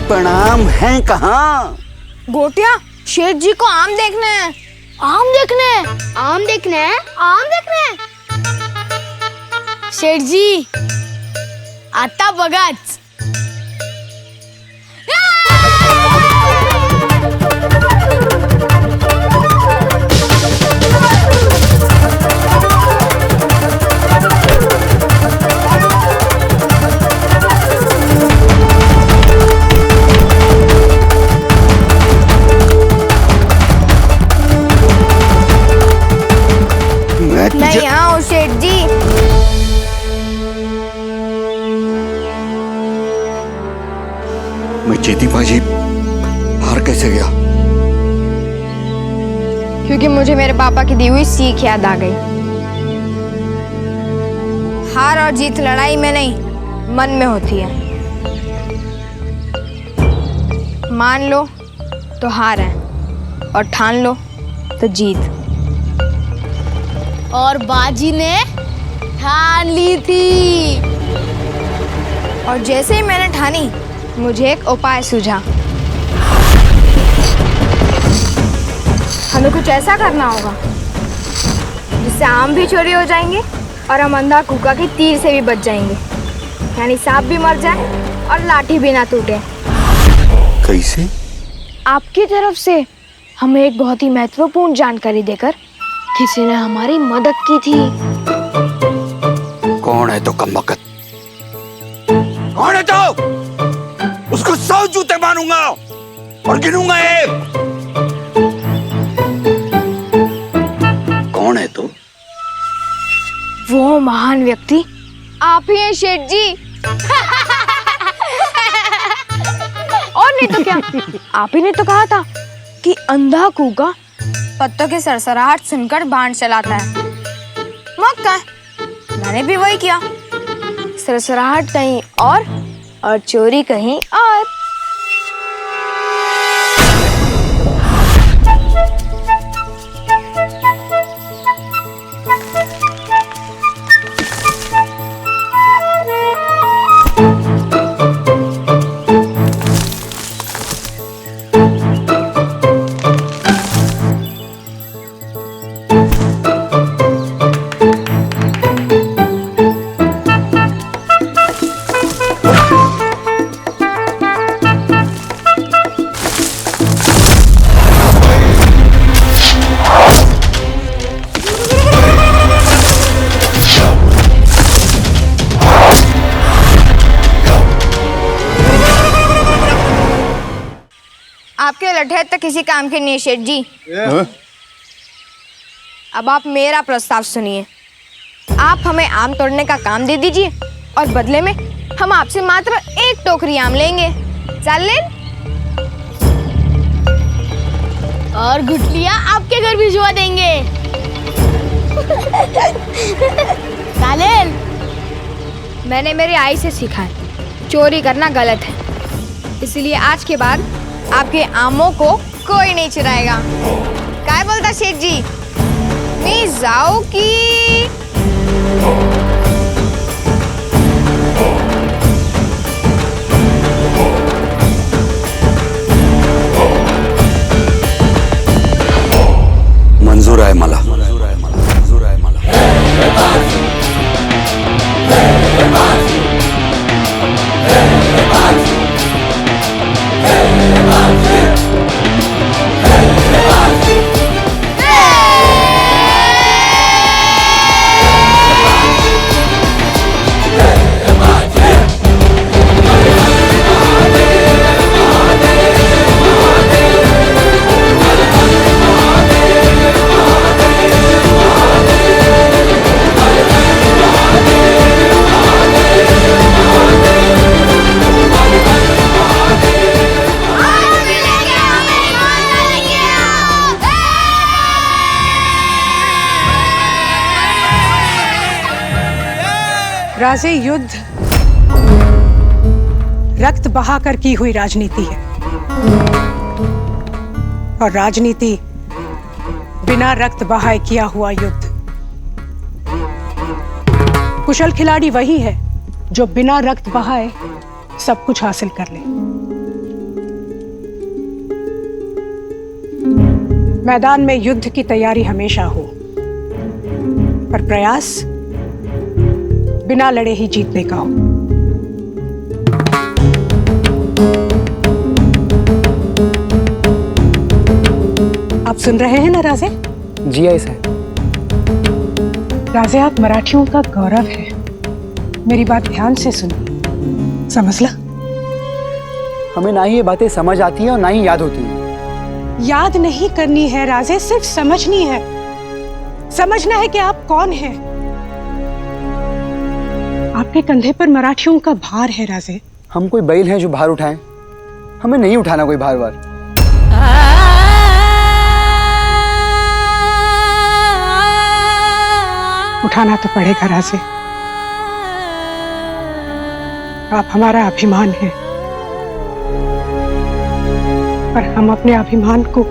प्रणाम हैं कहाँ? गोटिया, शेठ जी को आम देखने हैं। आम देखने हैं? आम देखने हैं? आम देखने हैं? शेठ जी आता बघाच। मैं यहाँ हूँ सेठ जी। मैं चेती बाजी बाहर कैसे गया? क्योंकि मुझे मेरे पापा की दी हुई सीख याद आ गई। हार और जीत लड़ाई में नहीं, मन में होती है। मान लो तो हार है और ठान लो तो जीत। और बाजी ने ठान ली थी। और जैसे ही मैंने ठानी, मुझे एक उपाय सूझा। हमें कुछ ऐसा करना होगा जिससे आम भी चोरी हो जाएंगे और हम अंधा कुका की तीर से भी बच जाएंगे। यानी सांप भी मर जाए और लाठी भी ना टूटे। कैसे? आपकी तरफ से हमें एक बहुत ही महत्वपूर्ण जानकारी देकर किसी ने हमारी मदद की थी। कौन है तो कमबख्त? कौन है तो? उसको 100 जूते मारूंगा और गिनूंगा 1। कौन है तो? वो महान व्यक्ति आप ही हैं शेठ जी। और नहीं तो क्या, आप ही ने तो कहा था कि अंधा कूका पत्तों की सरसराहट सुनकर बाण चलाता है। मौका मैंने भी वही किया। सरसराहट कहीं और चोरी कहीं और। आपके लठैत तो किसी काम के नहीं है शेठ जी। अब आप मेरा प्रस्ताव सुनिए। आप हमें आम तोड़ने का काम दे दीजिए और बदले में हम आपसे मात्र 1 टोकरी आम लेंगे। चल ले। और गुठलियाँ आपके घर भिजवा देंगे। सालेल, मैंने मेरी आई से सीखा है, चोरी करना गलत है, इसलिए आज के बाद आपके आमों को कोई नहीं चुराएगा। क्या बोलता शेख जी? मैं जाऊं कि मंजूर आहे मला। राजे, युद्ध रक्त बहाकर की हुई राजनीति है और राजनीति बिना रक्त बहाए किया हुआ युद्ध। कुशल खिलाड़ी वही है जो बिना रक्त बहाए सब कुछ हासिल कर ले। मैदान में युद्ध की तैयारी हमेशा हो, पर प्रयास बिना लड़े ही जीतने का हो। आप सुन रहे हैं ना राजे? जी आई साहब। राजे, आप मराठियों का गौरव है। मेरी बात ध्यान से सुनिए, समझ ला? हमें ना ही ये बातें समझ आती हैं और ना ही याद होती हैं। याद नहीं करनी है राजे, सिर्फ समझनी है। समझना है कि आप कौन हैं। आपके कंधे पर मराठियों का भार है राजे। हम कोई बैल हैं जो भार उठाएं? हमें नहीं उठाना कोई भार वार। उठाना तो पड़ेगा राजे। आप हमारा अभिमान हैं, पर हम अपने अभिमान को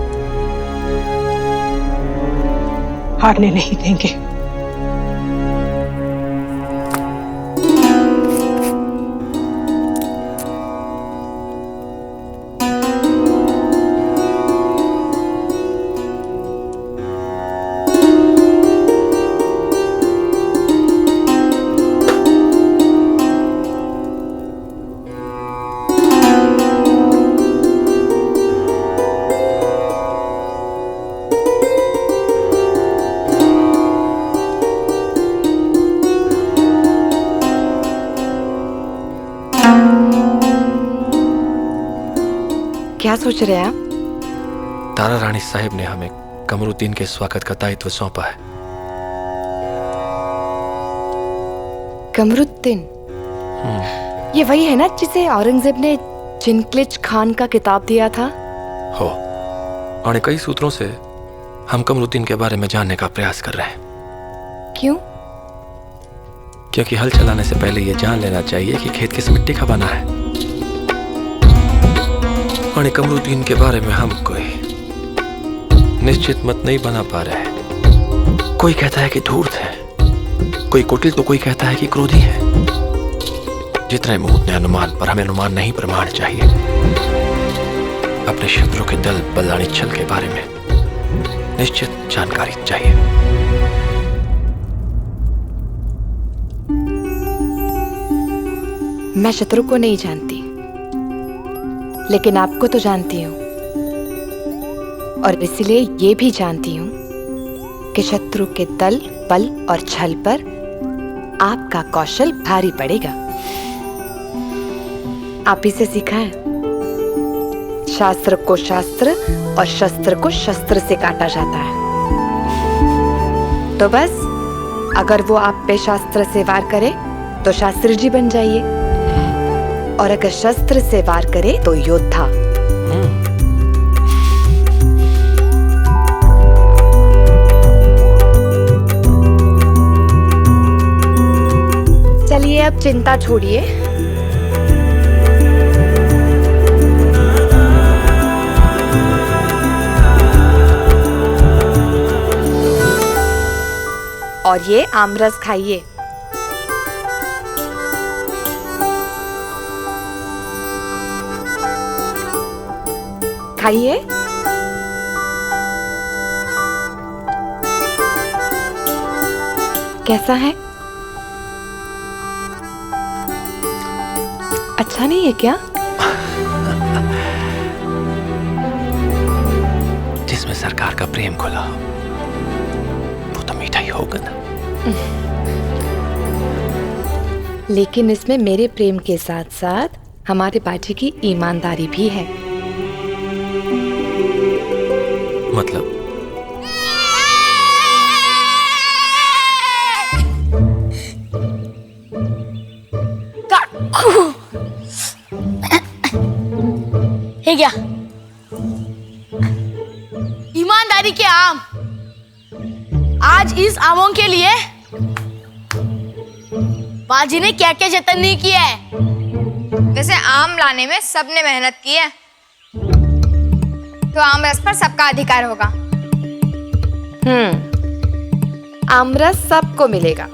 हारने नहीं देंगे। क्या सोच रहे हैं आप? तारा रानी साहिब ने हमें कमरुद्दीन के स्वागत का दायित्व सौंपा है। कमरुद्दीन, ये वही है ना जिसे औरंगजेब ने चिनक्लिच खान का किताब दिया था? हो, और कई सूत्रों से हम कमरुद्दीन के बारे में जानने का प्रयास कर रहे हैं। क्यों? क्योंकि हल चलाने से पहले ये जान लेना चाहिए कि खेत किस मिट्टी का बना है। और कमरुद्दीन के बारे में हम कोई निश्चित मत नहीं बना पा रहे हैं। कोई कहता है कि धूर्त है, कोई कुटिल, तो कोई कहता है कि क्रोधी है। जितने मुंह उतने अनुमान, पर हमें अनुमान नहीं प्रमाण चाहिए। अपने शत्रु के दल बल्लानी छल के बारे में निश्चित जानकारी चाहिए। मैं शत्रु को नहीं जानती, लेकिन आपको तो जानती हूँ, और इसलिए ये भी जानती हूँ कि शत्रु के दल, बल और छल पर आपका कौशल भारी पड़ेगा। आप ही से सीखा है। शास्त्र को शास्त्र और शस्त्र को शस्त्र से काटा जाता है। तो बस अगर वो आप पे शस्त्र से वार करे तो शास्त्री जी बन जाइए, और अगर शस्त्र से वार करे तो योद्धा। चलिए अब चिंता छोड़िए, और ये आमरस खाइए। खाइए। कैसा है? अच्छा नहीं है क्या? जिसमें सरकार का प्रेम खुला वो तो मीठा ही होगा ना। लेकिन इसमें मेरे प्रेम के साथ साथ हमारे बाजी की ईमानदारी भी है। मतलब? है क्या? ईमानदारी के आम। आज इस आमों के लिए बाजी ने क्या क्या जतन नहीं किया है। वैसे आम लाने में सबने मेहनत की है, तो आमरस पर सबका अधिकार होगा। आमरस सबको मिलेगा,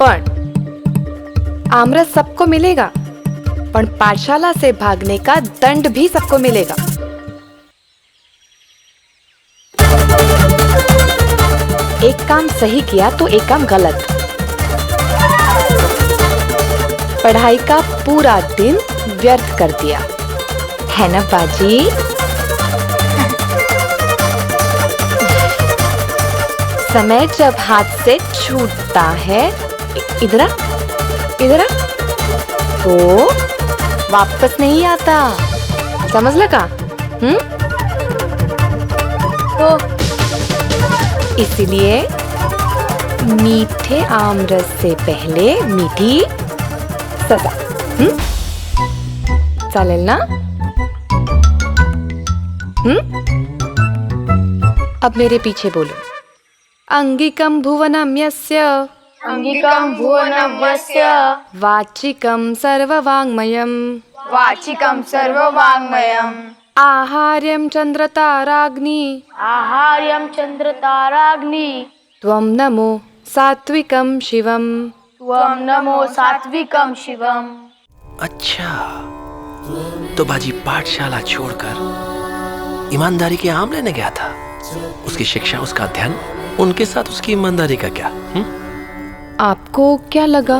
पर आमरस सबको मिलेगा, पर पाठशाला से भागने का दंड भी सबको मिलेगा। एक काम सही किया तो एक काम गलत। पढ़ाई का पूरा दिन व्यर्थ कर दिया है ना बाजी? समय जब हाथ से छूटता है, इधर आ, तो वापस नहीं आता, समझ लगा? तो इसलिए मीठे आमरस से पहले मीठी सजा। चालेल ना? अब मेरे पीछे बोलो। अंगिकं भुवनं यस्य, अंगिकं भुवनं यस्य, वाचिकं सर्ववाङ्मयम्, वाचिकं सर्ववाङ्मयम्, आहार्यं चन्द्रताराग्नि, आहार्यं चंद्रताराग्नि, त्वं नमो सात्विकं शिवम्, त्वं नमो सात्विकं शिवम्। अच्छा, तो बाजी पाठशाला छोड़कर ईमानदारी के आम लेने गया था। उसकी शिक्षा, उसका अध्ययन, उनके साथ उसकी ईमानदारी का क्या? आपको क्या लगा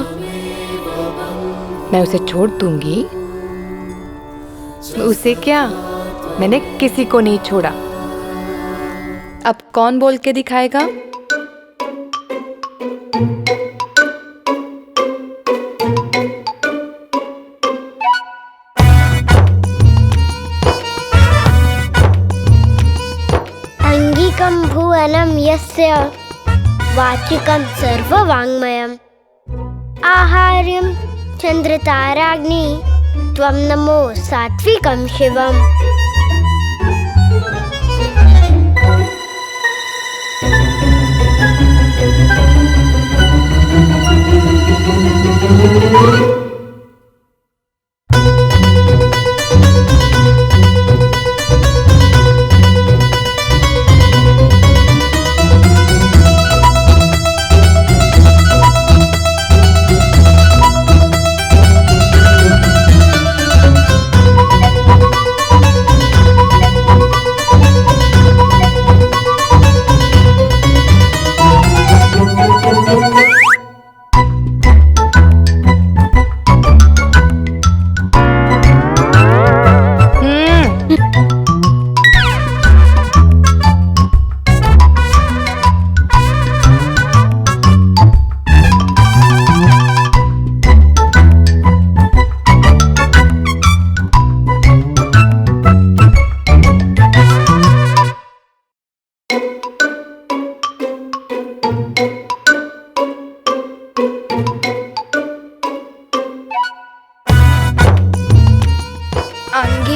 मैं उसे छोड़ दूंगी? उसे क्या, मैंने किसी को नहीं छोड़ा। अब कौन बोल के दिखाएगा? अंगिकं भुवनं यस्य, वाचिकं सर्ववाङ्मयम्, आहार्यं चन्द्रताराग्नि, त्वं नमो सात्विकं शिवम्।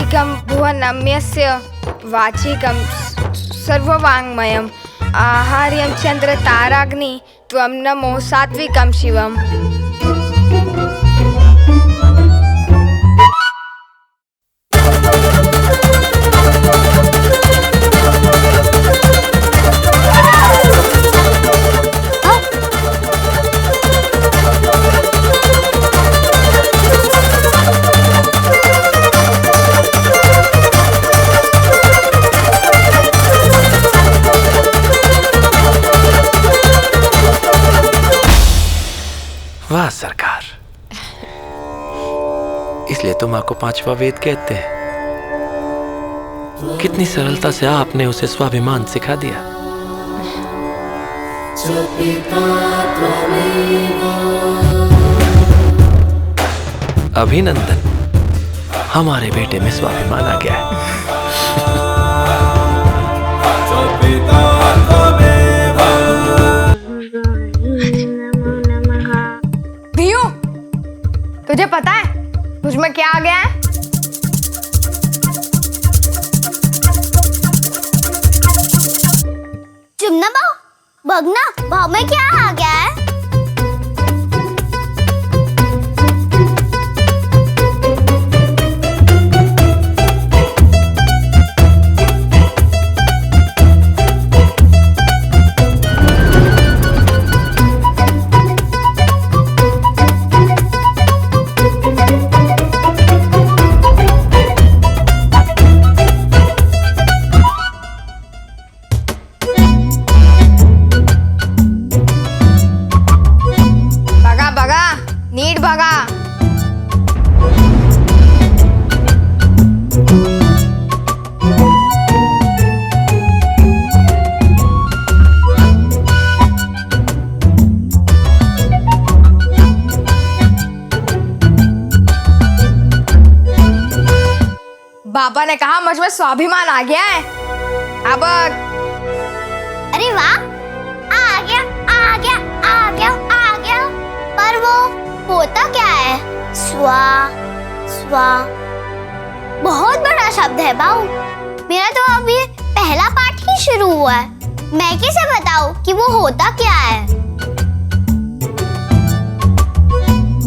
वाचिकं भुवनम्यस्य वाचिकं सर्ववाङ्मयम् आहार्यं चन्द्र ताराग्नि त्वं नमो सात्विकं शिवम्। वाह सरकार, इसलिए तो माँ को पांचवा वेद कहते हैं। कितनी सरलता से आपने उसे स्वाभिमान सिखा दिया। अभिनंदन, हमारे बेटे में स्वाभिमान आ गया है। भियू, तुझे पता है मुझमें क्या आ गया है? चुमना भाव, भगना भाव में क्या आ गया है? नीट भगा। बाबा ने कहा मुझ में स्वाभिमान आ गया है। अब अरे वाह, आ गया आ गया आ गया आ गया। पर वो होता क्या है? स्वा स्वा बहुत बड़ा शब्द है बाऊ। मेरा तो अभी पहला पाठ ही शुरू हुआ है। मैं कैसे बताऊं कि वो होता क्या है?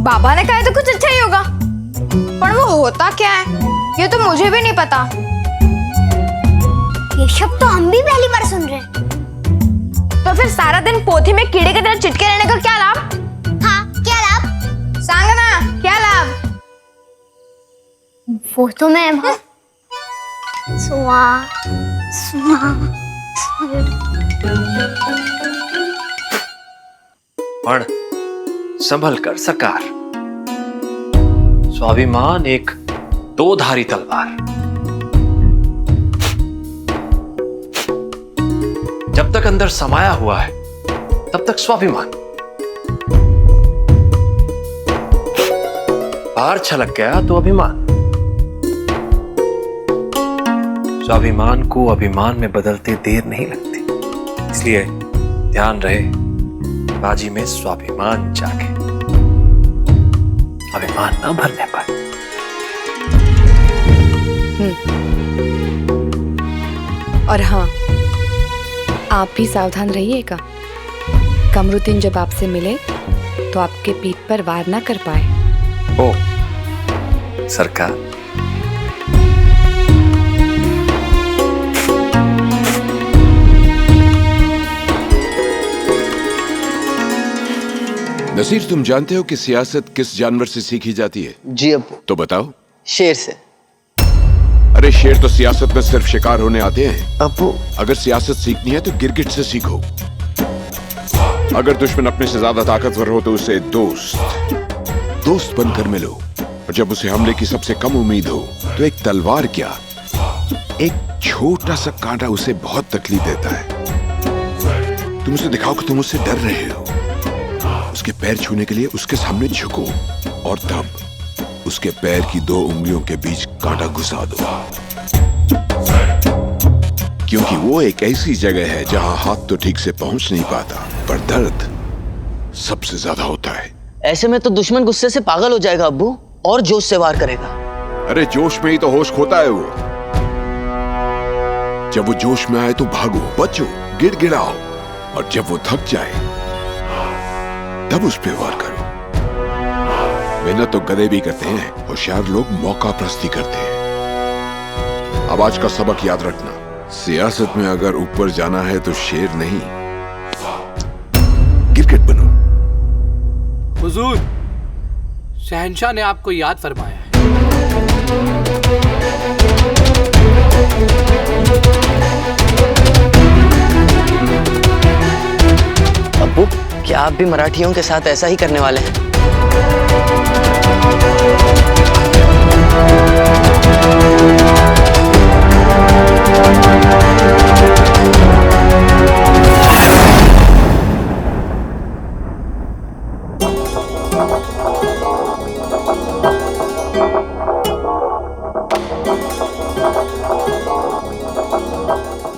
बाबा ने कहा तो कुछ अच्छा ही होगा, पर वो होता क्या है ये तो मुझे भी नहीं पता। ये शब्द तो हम भी पहली बार सुन रहे हैं। तो फिर सारा दिन पोथी में कीड़े की तरह चिटके रहने का क्या लाभ? हाँ, क्या लाभ? सांग ना, क्या लाभ? वो तो मैं स्वा स्वा पण संभल कर सरकार। स्वाभिमान एक दोधारी तलवार। जब तक अंदर समाया हुआ है तब तक स्वाभिमान, बाहर छलक गया तो अभिमान। स्वाभिमान को अभिमान में बदलते देर नहीं लगती। इसलिए ध्यान रहे, बाजी में स्वाभिमान जागे, अभिमान न भरने पाए। और हाँ, आप भी सावधान रहिएगा। कमरुद्दीन जब आपसे मिले तो आपके पीठ पर वार ना कर पाए। ओ सरकार, नसीर, तुम जानते हो कि सियासत किस जानवर से सीखी जाती है? जी अब्बू। तो बताओ। शेर से। अरे शेर तो सियासत में सिर्फ शिकार होने आते हैं अब्बू। अगर सियासत सीखनी है तो गिरगिट से सीखो। अगर दुश्मन अपने से ज्यादा ताकतवर हो तो उसे दोस्त बनकर मिलो। और जब उसे हमले की सबसे कम उम्मीद हो तो एक तलवार क्या, एक छोटा सा कांटा उसे बहुत तकलीफ देता है। तुम उसे दिखाओ कि तुम उससे डर रहे हो। उसके पैर छूने के लिए उसके सामने झुको और तब उसके पैर की 2 उंगलियों के बीच कांटा घुसा दो, क्योंकि वो एक ऐसी जगह है जहां हाथ तो ठीक से पहुंच नहीं पाता, पर दर्द सबसे ज्यादा होता है। ऐसे में तो दुश्मन गुस्से से पागल हो जाएगा अब्बू, और जोश से वार करेगा। अरे जोश में ही तो होश खोता है वो। जब वो जोश में आए तो भागो, बचो, गिड़गिड़ाओ, और जब वो थक जाए तब उस पे वार करो। मेहनत तो गधे भी करते हैं, होशियार लोग मौका प्रस्ती करते हैं। अब आज का सबक याद रखना, सियासत में अगर ऊपर जाना है तो शेर नहीं, गिरगिट बनो। हुजूर, शहंशाह ने आपको याद फरमाया है। अब्बू, क्या आप भी मराठियों के साथ ऐसा ही करने वाले हैं?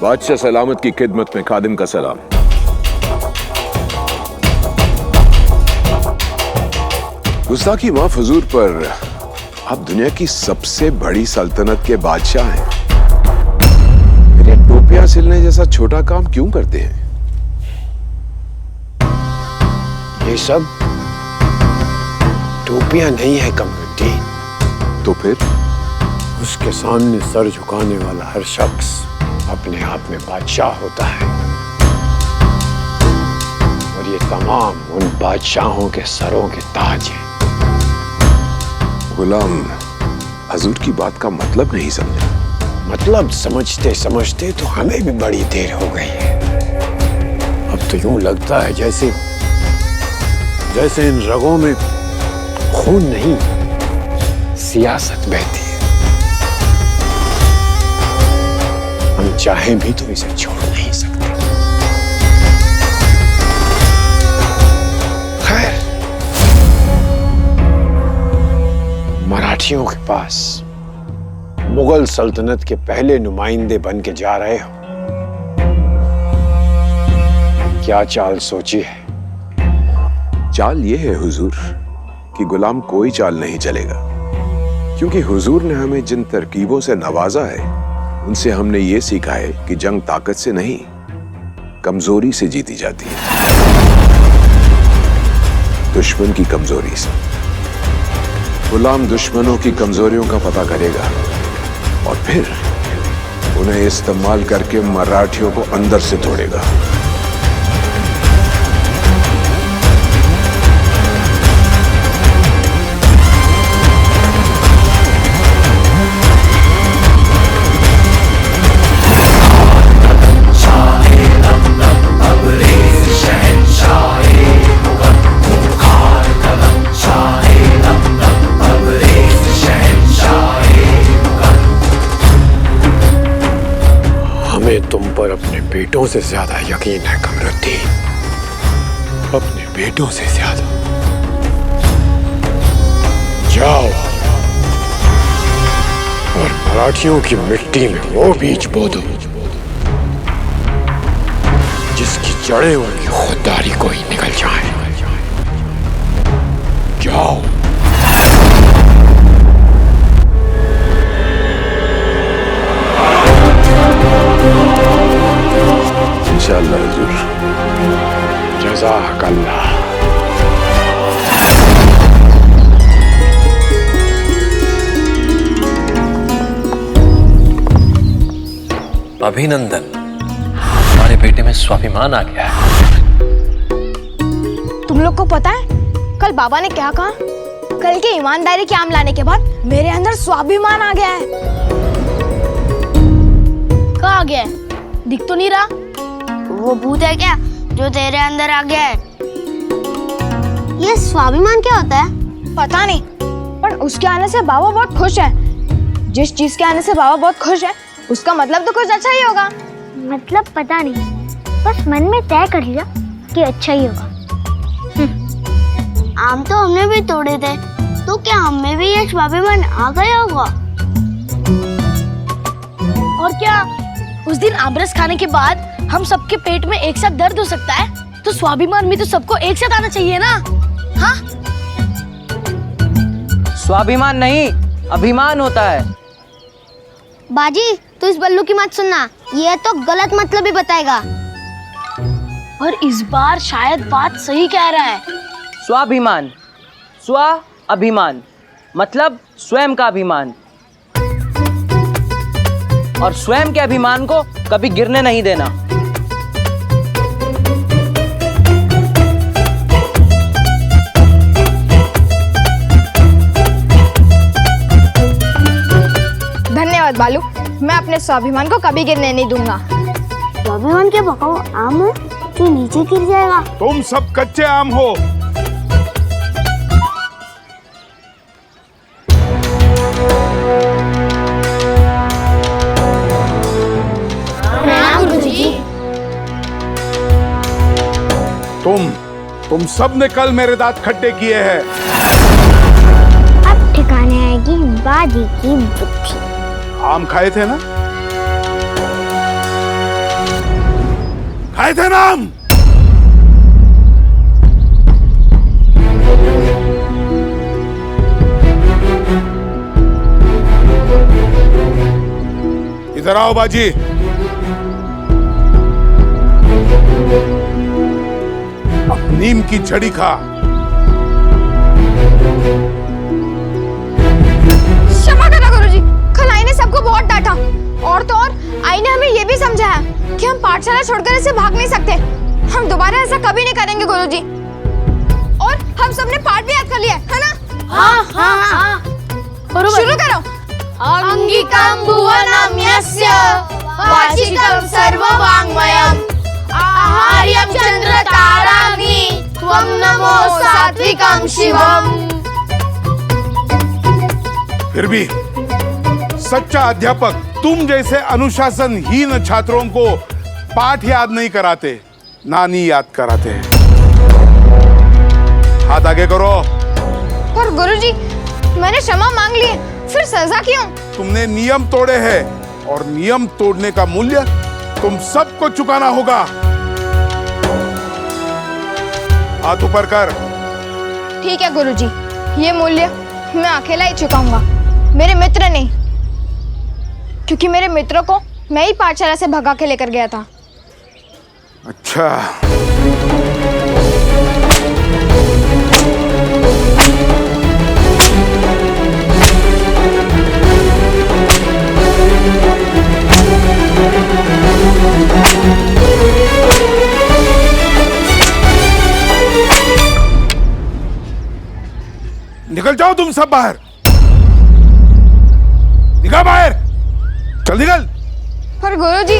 बादशाह सलामत की खिदमत में खादिम का सलाम। गुस्ताखी माफ हुजूर, पर आप दुनिया की सबसे बड़ी सल्तनत के बादशाह हैं, फिर ये टोपियां सिलने जैसा छोटा काम क्यों करते हैं? ये सब टोपियां नहीं है कमरुद्दीन। तो फिर? उसके सामने सर झुकाने वाला हर शख्स अपने आप में बादशाह होता है, और ये तमाम उन बादशाहों के सरों के ताज हैं। गुलाम, हजूर की बात का मतलब नहीं समझा। मतलब समझते समझते तो हमें भी बड़ी देर हो गई है। अब तो यूं लगता है जैसे इन रगों में खून नहीं, सियासत बहती है। हम चाहें भी तो इसे छोड़ नहीं सकते। खैर, मराठियों के पास मुगल सल्तनत के पहले नुमाइंदे बन के जा रहे हो, क्या चाल सोची है? चाल ये है हुजूर कि गुलाम कोई चाल नहीं चलेगा, क्योंकि हुजूर ने हमें जिन तरकीबों से नवाजा है उनसे हमने ये सीखा है कि जंग ताकत से नहीं, कमजोरी से जीती जाती है, दुश्मन की कमजोरी से। गुलाम दुश्मनों की कमजोरियों का पता करेगा और फिर उन्हें इस्तेमाल करके मराठियों को अंदर से तोड़ेगा। तुम पर अपने बेटों से ज्यादा यकीन है कमरुद्दीन, अपने बेटों से ज्यादा। जाओ और मराठियों की मिट्टी में वो बीज बो दो जिसकी जड़ें उनकी खुददारी को ही निकल जाए। जाओ। इंशाअल्लाह हुजूर। जज़ाकल्लाह। अभिनंदन, हमारे बेटे में स्वाभिमान आ गया है। तुम लोग को पता है कल बाबा ने क्या कहा? कल के ईमानदारी के आम लाने के बाद मेरे अंदर स्वाभिमान आ गया है। कहाँ आ गया है? दिख तो नहीं रहा। वो भूत है क्या जो तेरे अंदर आ गया है? ये स्वाभिमान क्या होता है? पता नहीं, पर उसके आने से बाबा बहुत खुश है। जिस चीज के आने से बाबा बहुत खुश है उसका मतलब तो कुछ अच्छा ही होगा। मतलब पता नहीं, बस मन में तय कर लिया कि अच्छा ही होगा। आम तो हमने भी तोड़े थे, तो क्या हमें भी ये स्वाभिमान आ गया होगा? और क्या उस दिन आमरस खाने के बाद हम सबके पेट में एक साथ दर्द हो सकता है? तो स्वाभिमान में तो सबको एक साथ आना चाहिए ना? हाँ? स्वाभिमान नहीं, अभिमान होता है। बाजी तू इस बल्लू की मत सुनना, ये तो गलत मतलब ही बताएगा। और इस बार शायद बात सही कह रहा है। स्वाभिमान, स्व अभिमान मतलब स्वयं का अभिमान, और स्वयं के अभिमान को कभी गिरने नहीं देना। धन्यवाद बालू, मैं अपने स्वाभिमान को कभी गिरने नहीं दूंगा। स्वाभिमान के बकाओ आम है जो नीचे गिर जाएगा। तुम सब कच्चे आम हो। तुम सब ने कल मेरे दांत खट्टे किए हैं। अब ठिकाने आएगी बाजी की बुद्धि। आम खाए थे ना? खाए थे ना आम? इधर आओ बाजी। अब नीम की छड़ी खा। क्षमा करना गुरुजी, कल आई ने सबको बहुत डांटा, और तो और आई ने हमें ये भी समझाया कि हम पाठशाला छोड़कर ऐसे भाग नहीं सकते। हम दोबारा ऐसा कभी नहीं करेंगे गुरुजी। और हम सबने पाठ भी याद कर लिया है ना? हाँ हाँ हाँ, शुरू करो। अंगिकं भुवनं यस्य वाचिकं सर्ववाङ्मयम् आहार्यं चन्द्रताराग्नि त्वं नमो सात्विकं शिवम्। फिर भी सच्चा अध्यापक तुम जैसे अनुशासनहीन छात्रों को पाठ याद नहीं कराते, नानी याद कराते हैं। हाथ आगे करो। पर गुरुजी, मैंने क्षमा मांग ली, फिर सजा क्यों? तुमने नियम तोड़े हैं और नियम तोड़ने का मूल्य तुम सबको चुकाना होगा। हाथ ऊपर कर। ठीक है गुरुजी, ये मूल्य मैं अकेला ही चुकाऊंगा, मेरे मित्र नहीं, क्योंकि मेरे मित्रों को मैं ही पाठशाला से भगा के लेकर गया था। अच्छा, निकल जाओ तुम सब बाहर। निकल बाहर, चल निकल। पर गुरुजी,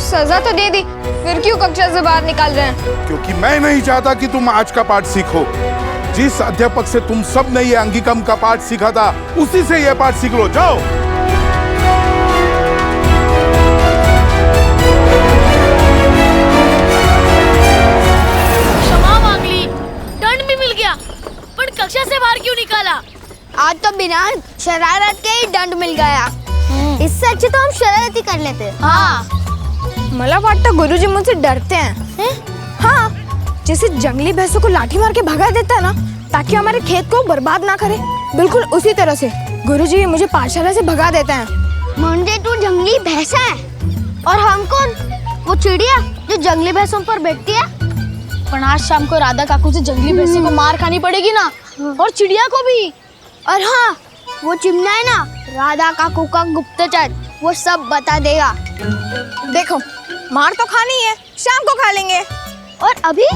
सजा तो दे दी, फिर क्यों कक्षा से बाहर निकाल रहे हैं? क्योंकि मैं नहीं चाहता कि तुम आज का पाठ सीखो। जिस अध्यापक से तुम सब ने ये अंगिकम का पाठ सीखा था, उसी से ये पाठ सीख लो। जाओ। क्षमा मांग ली, दंड भी मिल गया, पर कक्षा से बाहर क्यों निकाला? आज तो बिना शरारत के ही दंड मिल गया। इससे अच्छे तो हम शरारत ही कर लेते। हाँ, मला वाटतं गुरुजी मुझसे डरते हैं। हाँ, जैसे जंगली भैंसों को लाठी मार के भगा देता है ना, ताकि हमारे खेत को बर्बाद ना करे, बिल्कुल उसी तरह से गुरुजी मुझे पाठशाला से भगा देते हैं। मुंडे तू जंगली भैंस है, और हम कौन? वो चिड़िया जो जंगली भैंसों पर बैठती है। पर आज शाम को राधा काकू से जंगली भैंसों को मार खानी पड़ेगी ना, और चिड़िया को भी। और हाँ, वो चिमना है ना, राधा काकू का गुप्तचर, वो सब बता देगा। देखो, मार तो खानी है, शाम को खा लेंगे। और अभी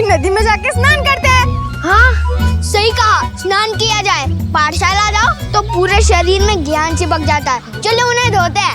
नदी में जाके स्नान करते हैं। हाँ, सही कहा, स्नान किया जाए। पाठशाला जाओ तो पूरे शरीर में ज्ञान चिपक जाता है। चलो उन्हें धोते हैं।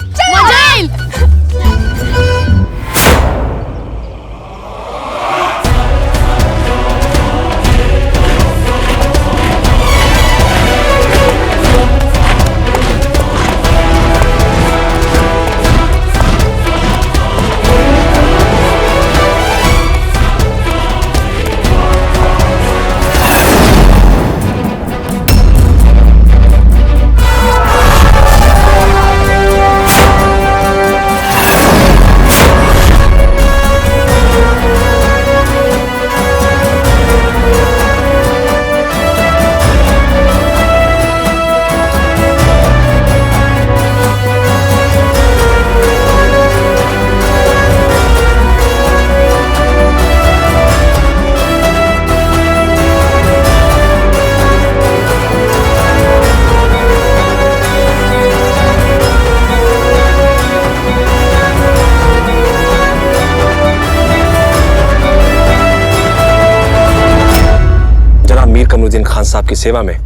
खान साहब की सेवा में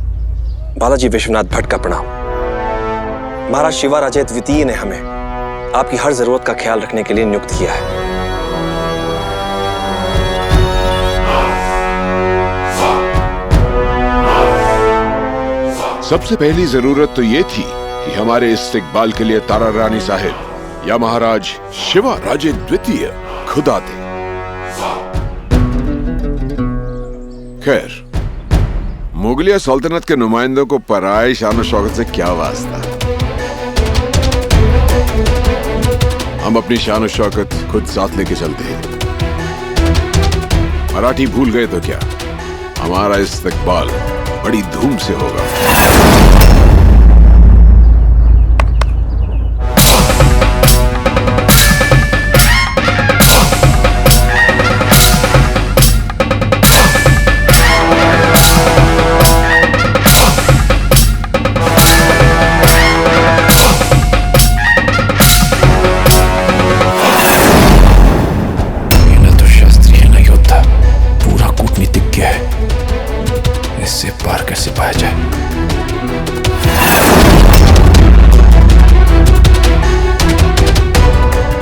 बालाजी विश्वनाथ भट्ट का प्रणाम। महाराज शिवाराजे द्वितीय ने हमें आपकी हर जरूरत का ख्याल रखने के लिए नियुक्त किया है। सबसे पहली जरूरत तो ये थी कि हमारे इस्तिकबाल के लिए तारा रानी साहिब या महाराज शिवाराजे द्वितीय खुद आते। खैर, मुगलिया सल्तनत के नुमाइंदों को पराई शान और शौकत से क्या वास्ता। हम अपनी शान और शौकत खुद साथ लेके चलते हैं। मराठी भूल गए तो क्या, हमारा इस्तिकबाल बड़ी धूम से होगा।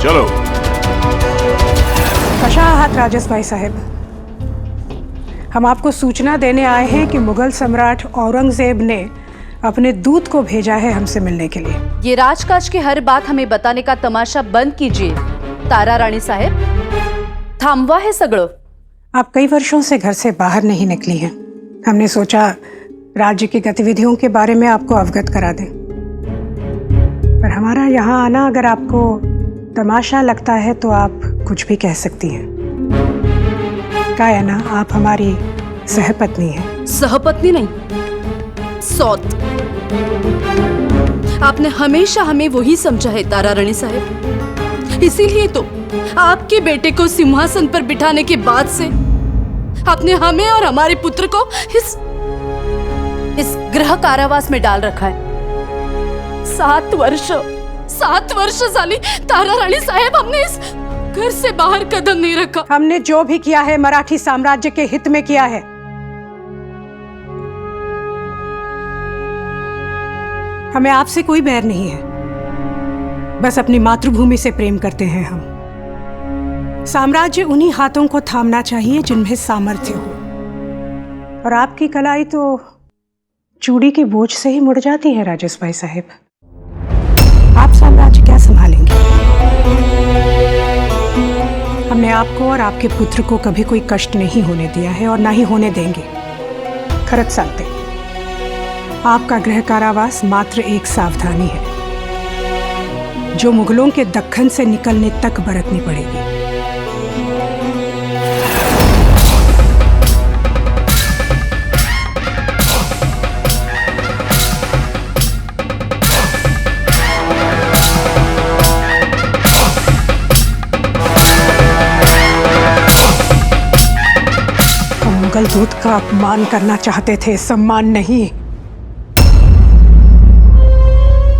चलो। कशाहत राजस भाई साहब, हम आपको सूचना देने आए हैं कि मुगल सम्राट औरंगजेब ने अपने दूत को भेजा है हमसे मिलने के लिए। ये राजकाज की हर बात हमें बताने का तमाशा बंद कीजिए तारा रानी साहेब, थांबवा है सगळं। आप कई वर्षों से घर से बाहर नहीं निकली हैं। हमने सोचा राज्य की गतिविधियों के बारे में आपको अवगत करा दें, पर हमारा यहाँ आना अगर आपको तमाशा लगता है तो आप कुछ भी कह सकती हैं। क्या है ना, आप हमारी सहपत्नी हैं। सहपत्नी नहीं, सौत। आपने हमेशा हमें वही समझा है तारा रानी साहेब, इसीलिए तो आपके बेटे को सिंहासन पर बिठाने के बाद से आपने हमें और हमारे पुत्र को इस गृह कारावास में डाल रखा है। 7 वर्ष साली तारा रानी साहेब, हमने इस घर से बाहर कदम नहीं रखा। हमने जो भी किया है मराठी साम्राज्य के हित में किया है। हमें आपसे कोई बैर नहीं है, बस अपनी मातृभूमि से प्रेम करते हैं हम। साम्राज्य उन्हीं हाथों को थामना चाहिए जिनमें सामर्थ्य हो, और आपकी कलाई तो चूड़ी के बोझ से ही मुड़ जाती है राजेश भाई साहब। आप साम्राज्य क्या संभालेंगे? हमने आपको और आपके पुत्र को कभी कोई कष्ट नहीं होने दिया है और ना ही होने देंगे। खरत सालते, आपका गृह कारावास मात्र एक सावधानी है जो मुगलों के दक्खन से निकलने तक बरतनी पड़ेगी। मुगल दूत का अपमान करना चाहते थे, सम्मान नहीं।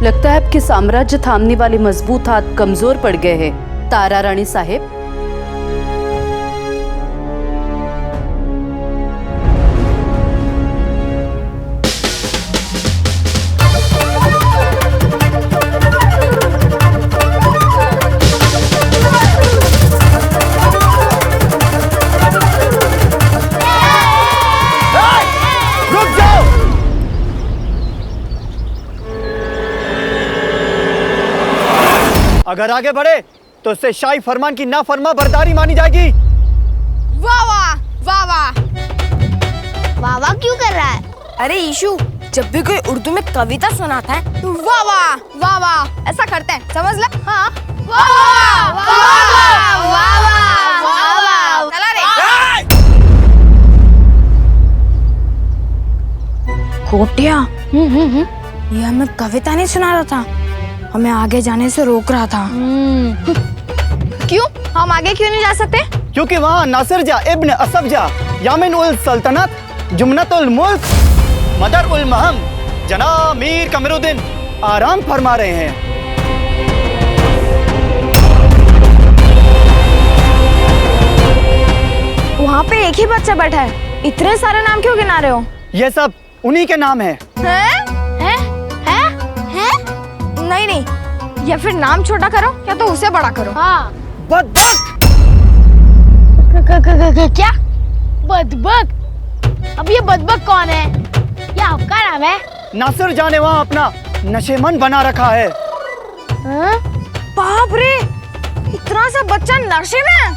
लगता है आपके साम्राज्य थामने वाले मजबूत हाथ कमजोर पड़ गए हैं तारा रानी साहेब। अगर आगे बढ़े तो उससे शाही फरमान की नाफरमा बर्दारी मानी जाएगी। वाह वाह वाह वाह वाह वाह क्यों कर रहा है? अरे ईशु, जब भी कोई उर्दू में कविता सुनाता है तो वाह वाह वाह वाह ऐसा करते हैं, समझ ले? हाँ, वाह वाह वाह वाह वाह वाह वाह। चला रे कोटिया, ये हमें कविता नहीं सुना रहा था, हमें आगे जाने से रोक रहा था। क्यों? हम आगे क्यों नहीं जा सकते? क्योंकि वहाँ नासिरजा इब्न असफजा, यामिन उल सल्तनत, जुमनत उल मुल्क, मदर उल महम, जनाब मीर कमरुद्दीन आराम फरमा रहे हैं। वहाँ पे एक ही बच्चा बैठा है, इतने सारे नाम क्यों गिना रहे हो? ये सब उन्हीं के नाम है। हैं? नहीं नहीं, या फिर नाम छोटा करो या तो उसे बड़ा करो। हाँ। बदबक। क्या? बदबक? अब ये बदबक कौन है? ये आपका नाम है? नासिर जाने वहाँ अपना नशेमंद बना रखा है। बाप रे, इतना सा बच्चा नशे में?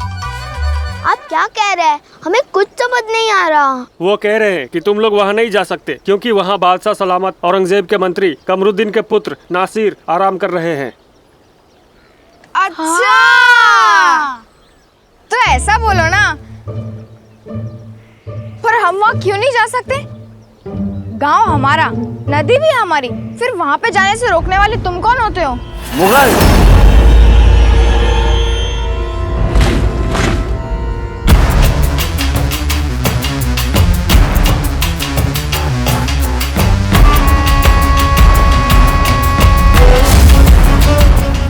आप क्या कह रहे हैं? हमें कुछ समझ नहीं आ रहा। वो कह रहे हैं कि तुम लोग वहाँ नहीं जा सकते क्योंकि वहाँ बादशाह सलामत औरंगजेब के मंत्री कमरुद्दीन के पुत्र नासिर आराम कर रहे हैं। अच्छा, तो ऐसा बोलो ना। पर हम वहाँ क्यों नहीं जा सकते? गांव हमारा, नदी भी हमारी, फिर वहाँ पे जाने से रोकने वाले तुम कौन होते हो? मुगल।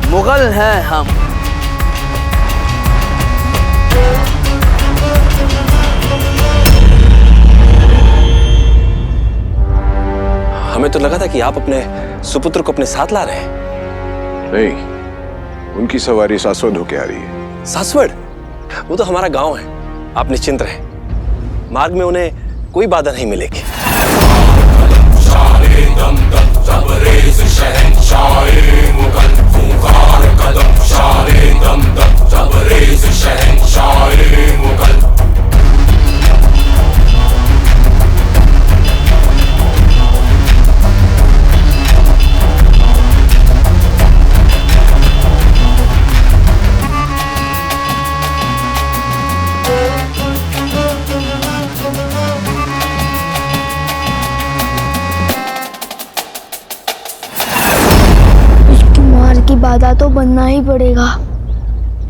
मुगल हैं हम। हमें तो लगा था कि आप अपने सुपुत्र को अपने साथ ला रहे हैं। नहीं, उनकी सवारी सासवड़ होके आ रही है। सासवड़? वो तो हमारा गांव है, आप निश्चिंत रहें। मार्ग में उन्हें कोई बाधा नहीं मिलेगी। की बाधा तो बनना ही पड़ेगा।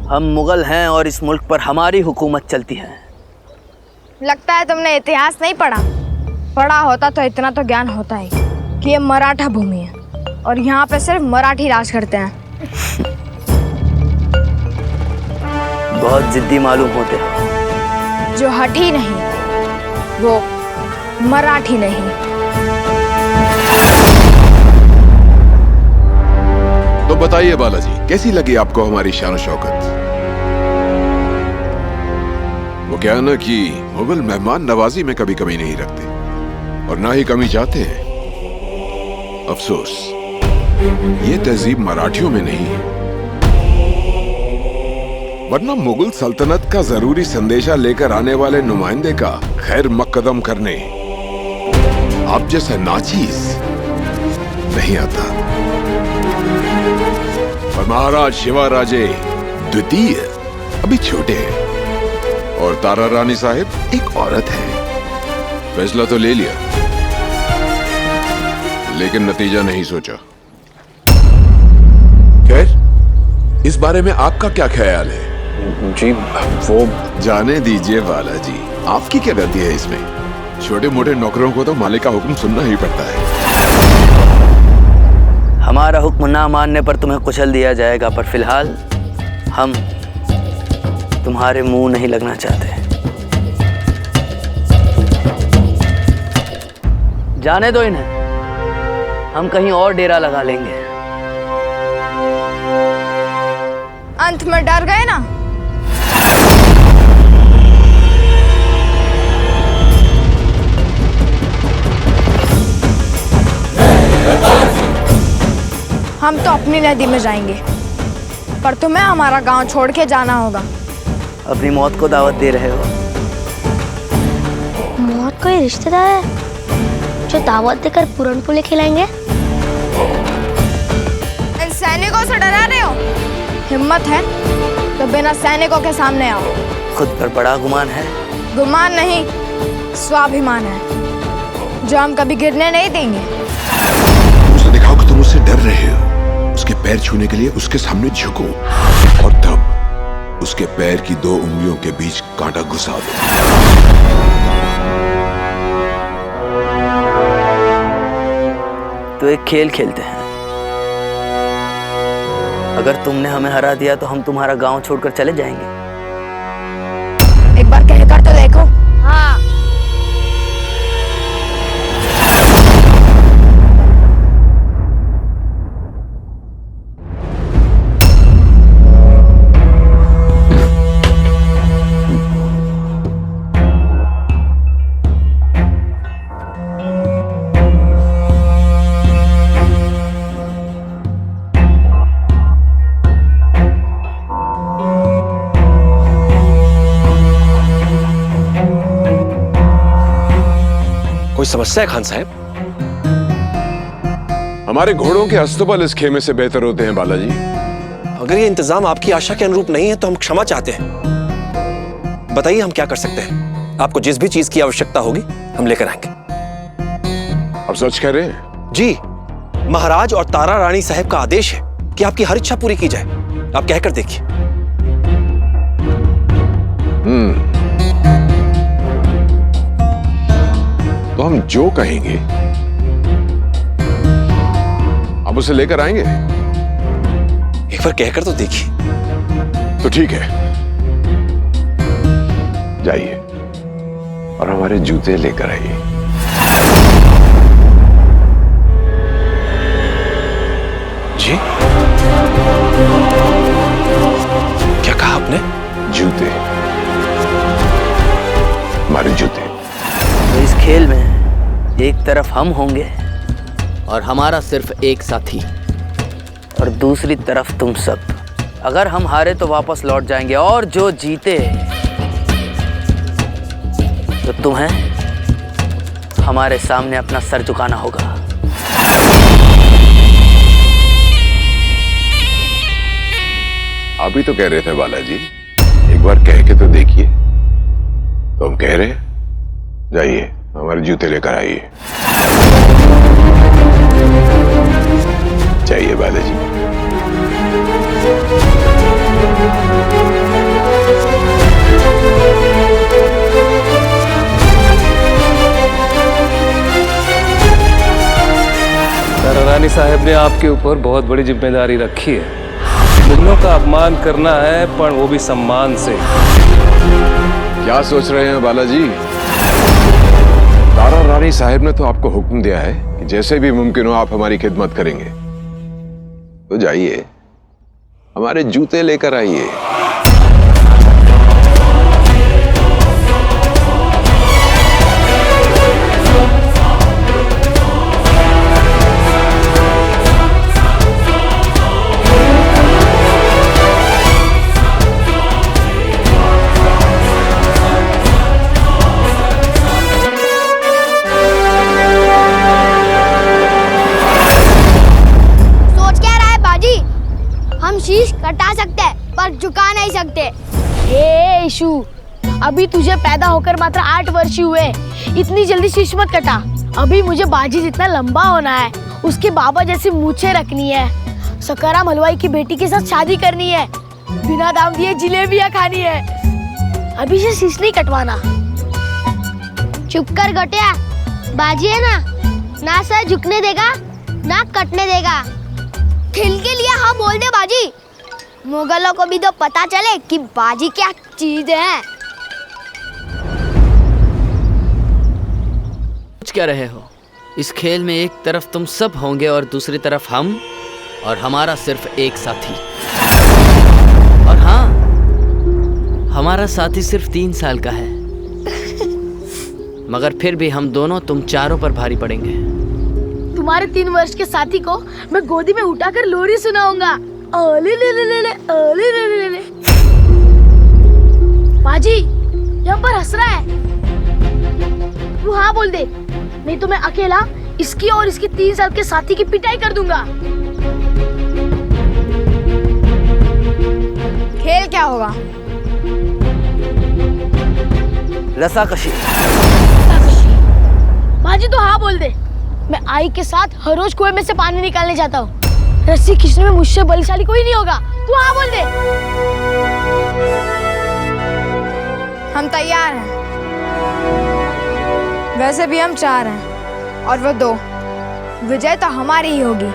हम मुगल हैं और इस मुल्क पर हमारी हुकूमत चलती है। लगता है तुमने इतिहास नहीं पढ़ा। पढ़ा होता तो इतना तो ज्ञान होता है कि ये मराठा भूमि है और यहाँ पे सिर्फ मराठी राज करते हैं। बहुत जिद्दी मालूम होते हो। जो हठी नहीं वो मराठी नहीं। तो बताइए बालाजी, कैसी लगी आपको हमारी शान शौकत? वो क्या ना कि मुगल मेहमान नवाजी में कभी कमी नहीं रखते और ना ही कमी चाहते हैं। अफसोस, ये तहजीब मराठियों में नहीं है। वरना मुगल सल्तनत का जरूरी संदेशा लेकर आने वाले नुमाइंदे का खैर मकदम करने आप जैसा नाचीज नहीं आता। और महाराज शिवाराजे द्वितीय अभी छोटे हैं और तारा रानी साहिब एक औरत है। फैसला तो ले लिया लेकिन नतीजा नहीं सोचा। खैर, इस बारे में आपका क्या ख्याल है? जी वो जाने दीजिए बालाजी, आपकी क्या गलती है इसमें? छोटे मोटे नौकरों को तो मालिक का हुक्म सुनना ही पड़ता है। हमारा हुक्म ना मानने पर तुम्हें कुचल दिया जाएगा, पर फिलहाल हम तुम्हारे मुंह नहीं लगना चाहते। जाने दो इन्हें, हम कहीं और डेरा लगा लेंगे। अंत में डर गए ना? हम तो अपनी नदी में जाएंगे, पर तुम्हें हमारा गांव छोड़ के जाना होगा। अपनी मौत को दावत दे रहे हो? मौत कोई रिश्तेदार है जो दावत देकर पूरन पुले खिलाएंगे? इन सैनिकों से डरा रहे हो? हिम्मत है तो बिना सैनिकों के सामने आओ। खुद पर बड़ा गुमान है? गुमान नहीं, स्वाभिमान है जो हम कभी गिरने नहीं देंगे। उसे दिखाओ कि तुम उससे डर रहे हो। उसके पैर छूने के लिए उसके सामने झुको और तब उसके पैर की 2 उंगलियों के बीच कांटा घुसा दो। तो एक खेल खेलते हैं। अगर तुमने हमें हरा दिया तो हम तुम्हारा गांव छोड़कर चले जाएंगे। एक बार कहकर तो देखो। हाँ। समस्या है खान साहब? हमारे घोड़ों के अस्तबल इस खेमे से बेहतर होते हैं बालाजी। अगर ये इंतजाम आपकी आशा के अनुरूप नहीं है तो हम क्षमा चाहते हैं। बताइए हम क्या कर सकते हैं? आपको जिस भी चीज की आवश्यकता होगी हम लेकर आएंगे। आप सच कह रहे हैं? जी, महाराज और तारा रानी साहब का आदेश है कि आपकी हर इच्छा पूरी की जाए। आप कहकर देखिए। तो हम जो कहेंगे आप उसे लेकर आएंगे? एक बार कहकर तो देखिए। तो ठीक है, जाइए और हमारे जूते लेकर आइए। जी? क्या कहा आपने? जूते, हमारे जूते। तो इस खेल में एक तरफ हम होंगे और हमारा सिर्फ एक साथी, और दूसरी तरफ तुम सब। अगर हम हारे तो वापस लौट जाएंगे, और जो जीते तो तुम्हें हमारे सामने अपना सर झुकाना होगा। आप ही तो कह रहे थे बालाजी, एक बार कह के तो देखिए। तो हम कह रहे हैं, जाइए हमारे जूते लेकर आइए। चाहिए बालाजी। तारा रानी साहब ने आपके ऊपर बहुत बड़ी जिम्मेदारी रखी है। मुगलों का अपमान करना है, पर वो भी सम्मान से। क्या सोच रहे हैं बालाजी? तारा रानी साहब ने तो आपको हुक्म दिया है कि जैसे भी मुमकिन हो आप हमारी खिदमत करेंगे। तो जाइए हमारे जूते लेकर आइए। शीश कटा सकते हैं पर झुका नहीं सकते। ए इशू, अभी तुझे पैदा होकर मात्र 8 वर्ष ही हुए, इतनी जल्दी शीश मत कटा। अभी मुझे बाजी जितना लंबा होना है, उसके बाबा जैसी मूछें रखनी है, सकाराम हलवाई की बेटी के साथ शादी करनी है, बिना दाम दिए जलेबियां खानी है। अभी से शीश नहीं कटवाना। चुप कर गोटिया, बाजी है ना सर झुकने देगा ना कटने देगा। खेल के लिए हाँ बोल दे बाजी, मुगलों को भी तो पता चले कि बाजी क्या चीज है। कुछ कह रहे हो? इस खेल में एक तरफ तुम सब होंगे और दूसरी तरफ हम, और हमारा सिर्फ एक साथी। और हाँ, हमारा साथी सिर्फ 3 साल का है, मगर फिर भी हम दोनों तुम चारों पर भारी पड़ेंगे। तुम्हारे 3 वर्ष के साथी को मैं गोदी में उठाकर लोरी सुनाऊंगा। ओले ले ले ले ले, ओले ले ले ले। बाजी यहाँ पर हंस रहा है, तू हाँ बोल दे, नहीं तो मैं अकेला इसकी और इसकी 3 साल के साथी की पिटाई कर दूंगा। खेल क्या होगा? रस्साकशी। बाजी तो हाँ बोल दे, मैं आई के साथ हर रोज कुएं में से पानी निकालने जाता हूँ। रस्सी खींचने में मुझसे बलशाली कोई नहीं होगा। तू हाँ बोल दे। हम तैयार हैं। वैसे भी हम 4 हैं और वो 2। विजय तो हमारी ही होगी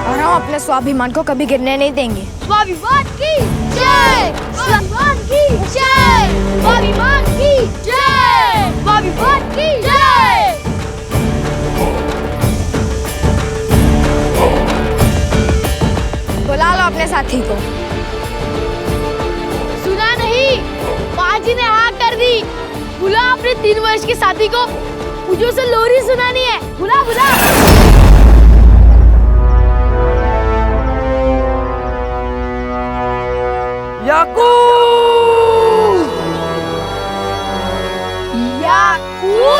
और हम अपने स्वाभिमान को कभी गिरने नहीं देंगे। स्वाभिमान की जय, स्वाभिमान की जय, स्वाभिमान की जय, स्वाभिमान की जय। बुला लो अपने साथी को। सुना नहीं, बाजी ने हाँ कर दी। बुला अपने 3 वर्ष के साथी को, मुझे उसे लोरी सुनानी है। बुला बुला। याकूब! याकूब!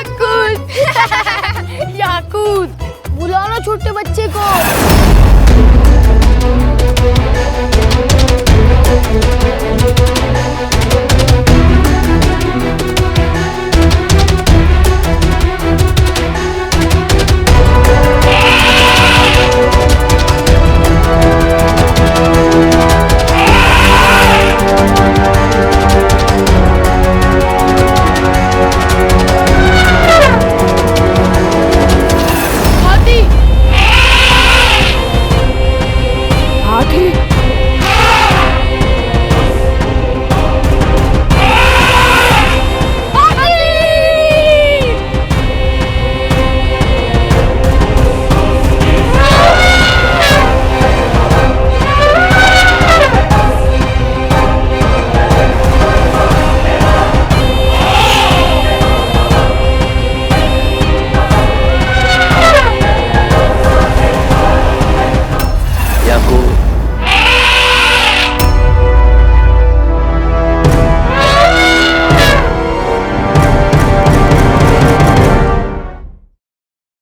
याकूत याकूत बुलाओ ना छोटे बच्चे को।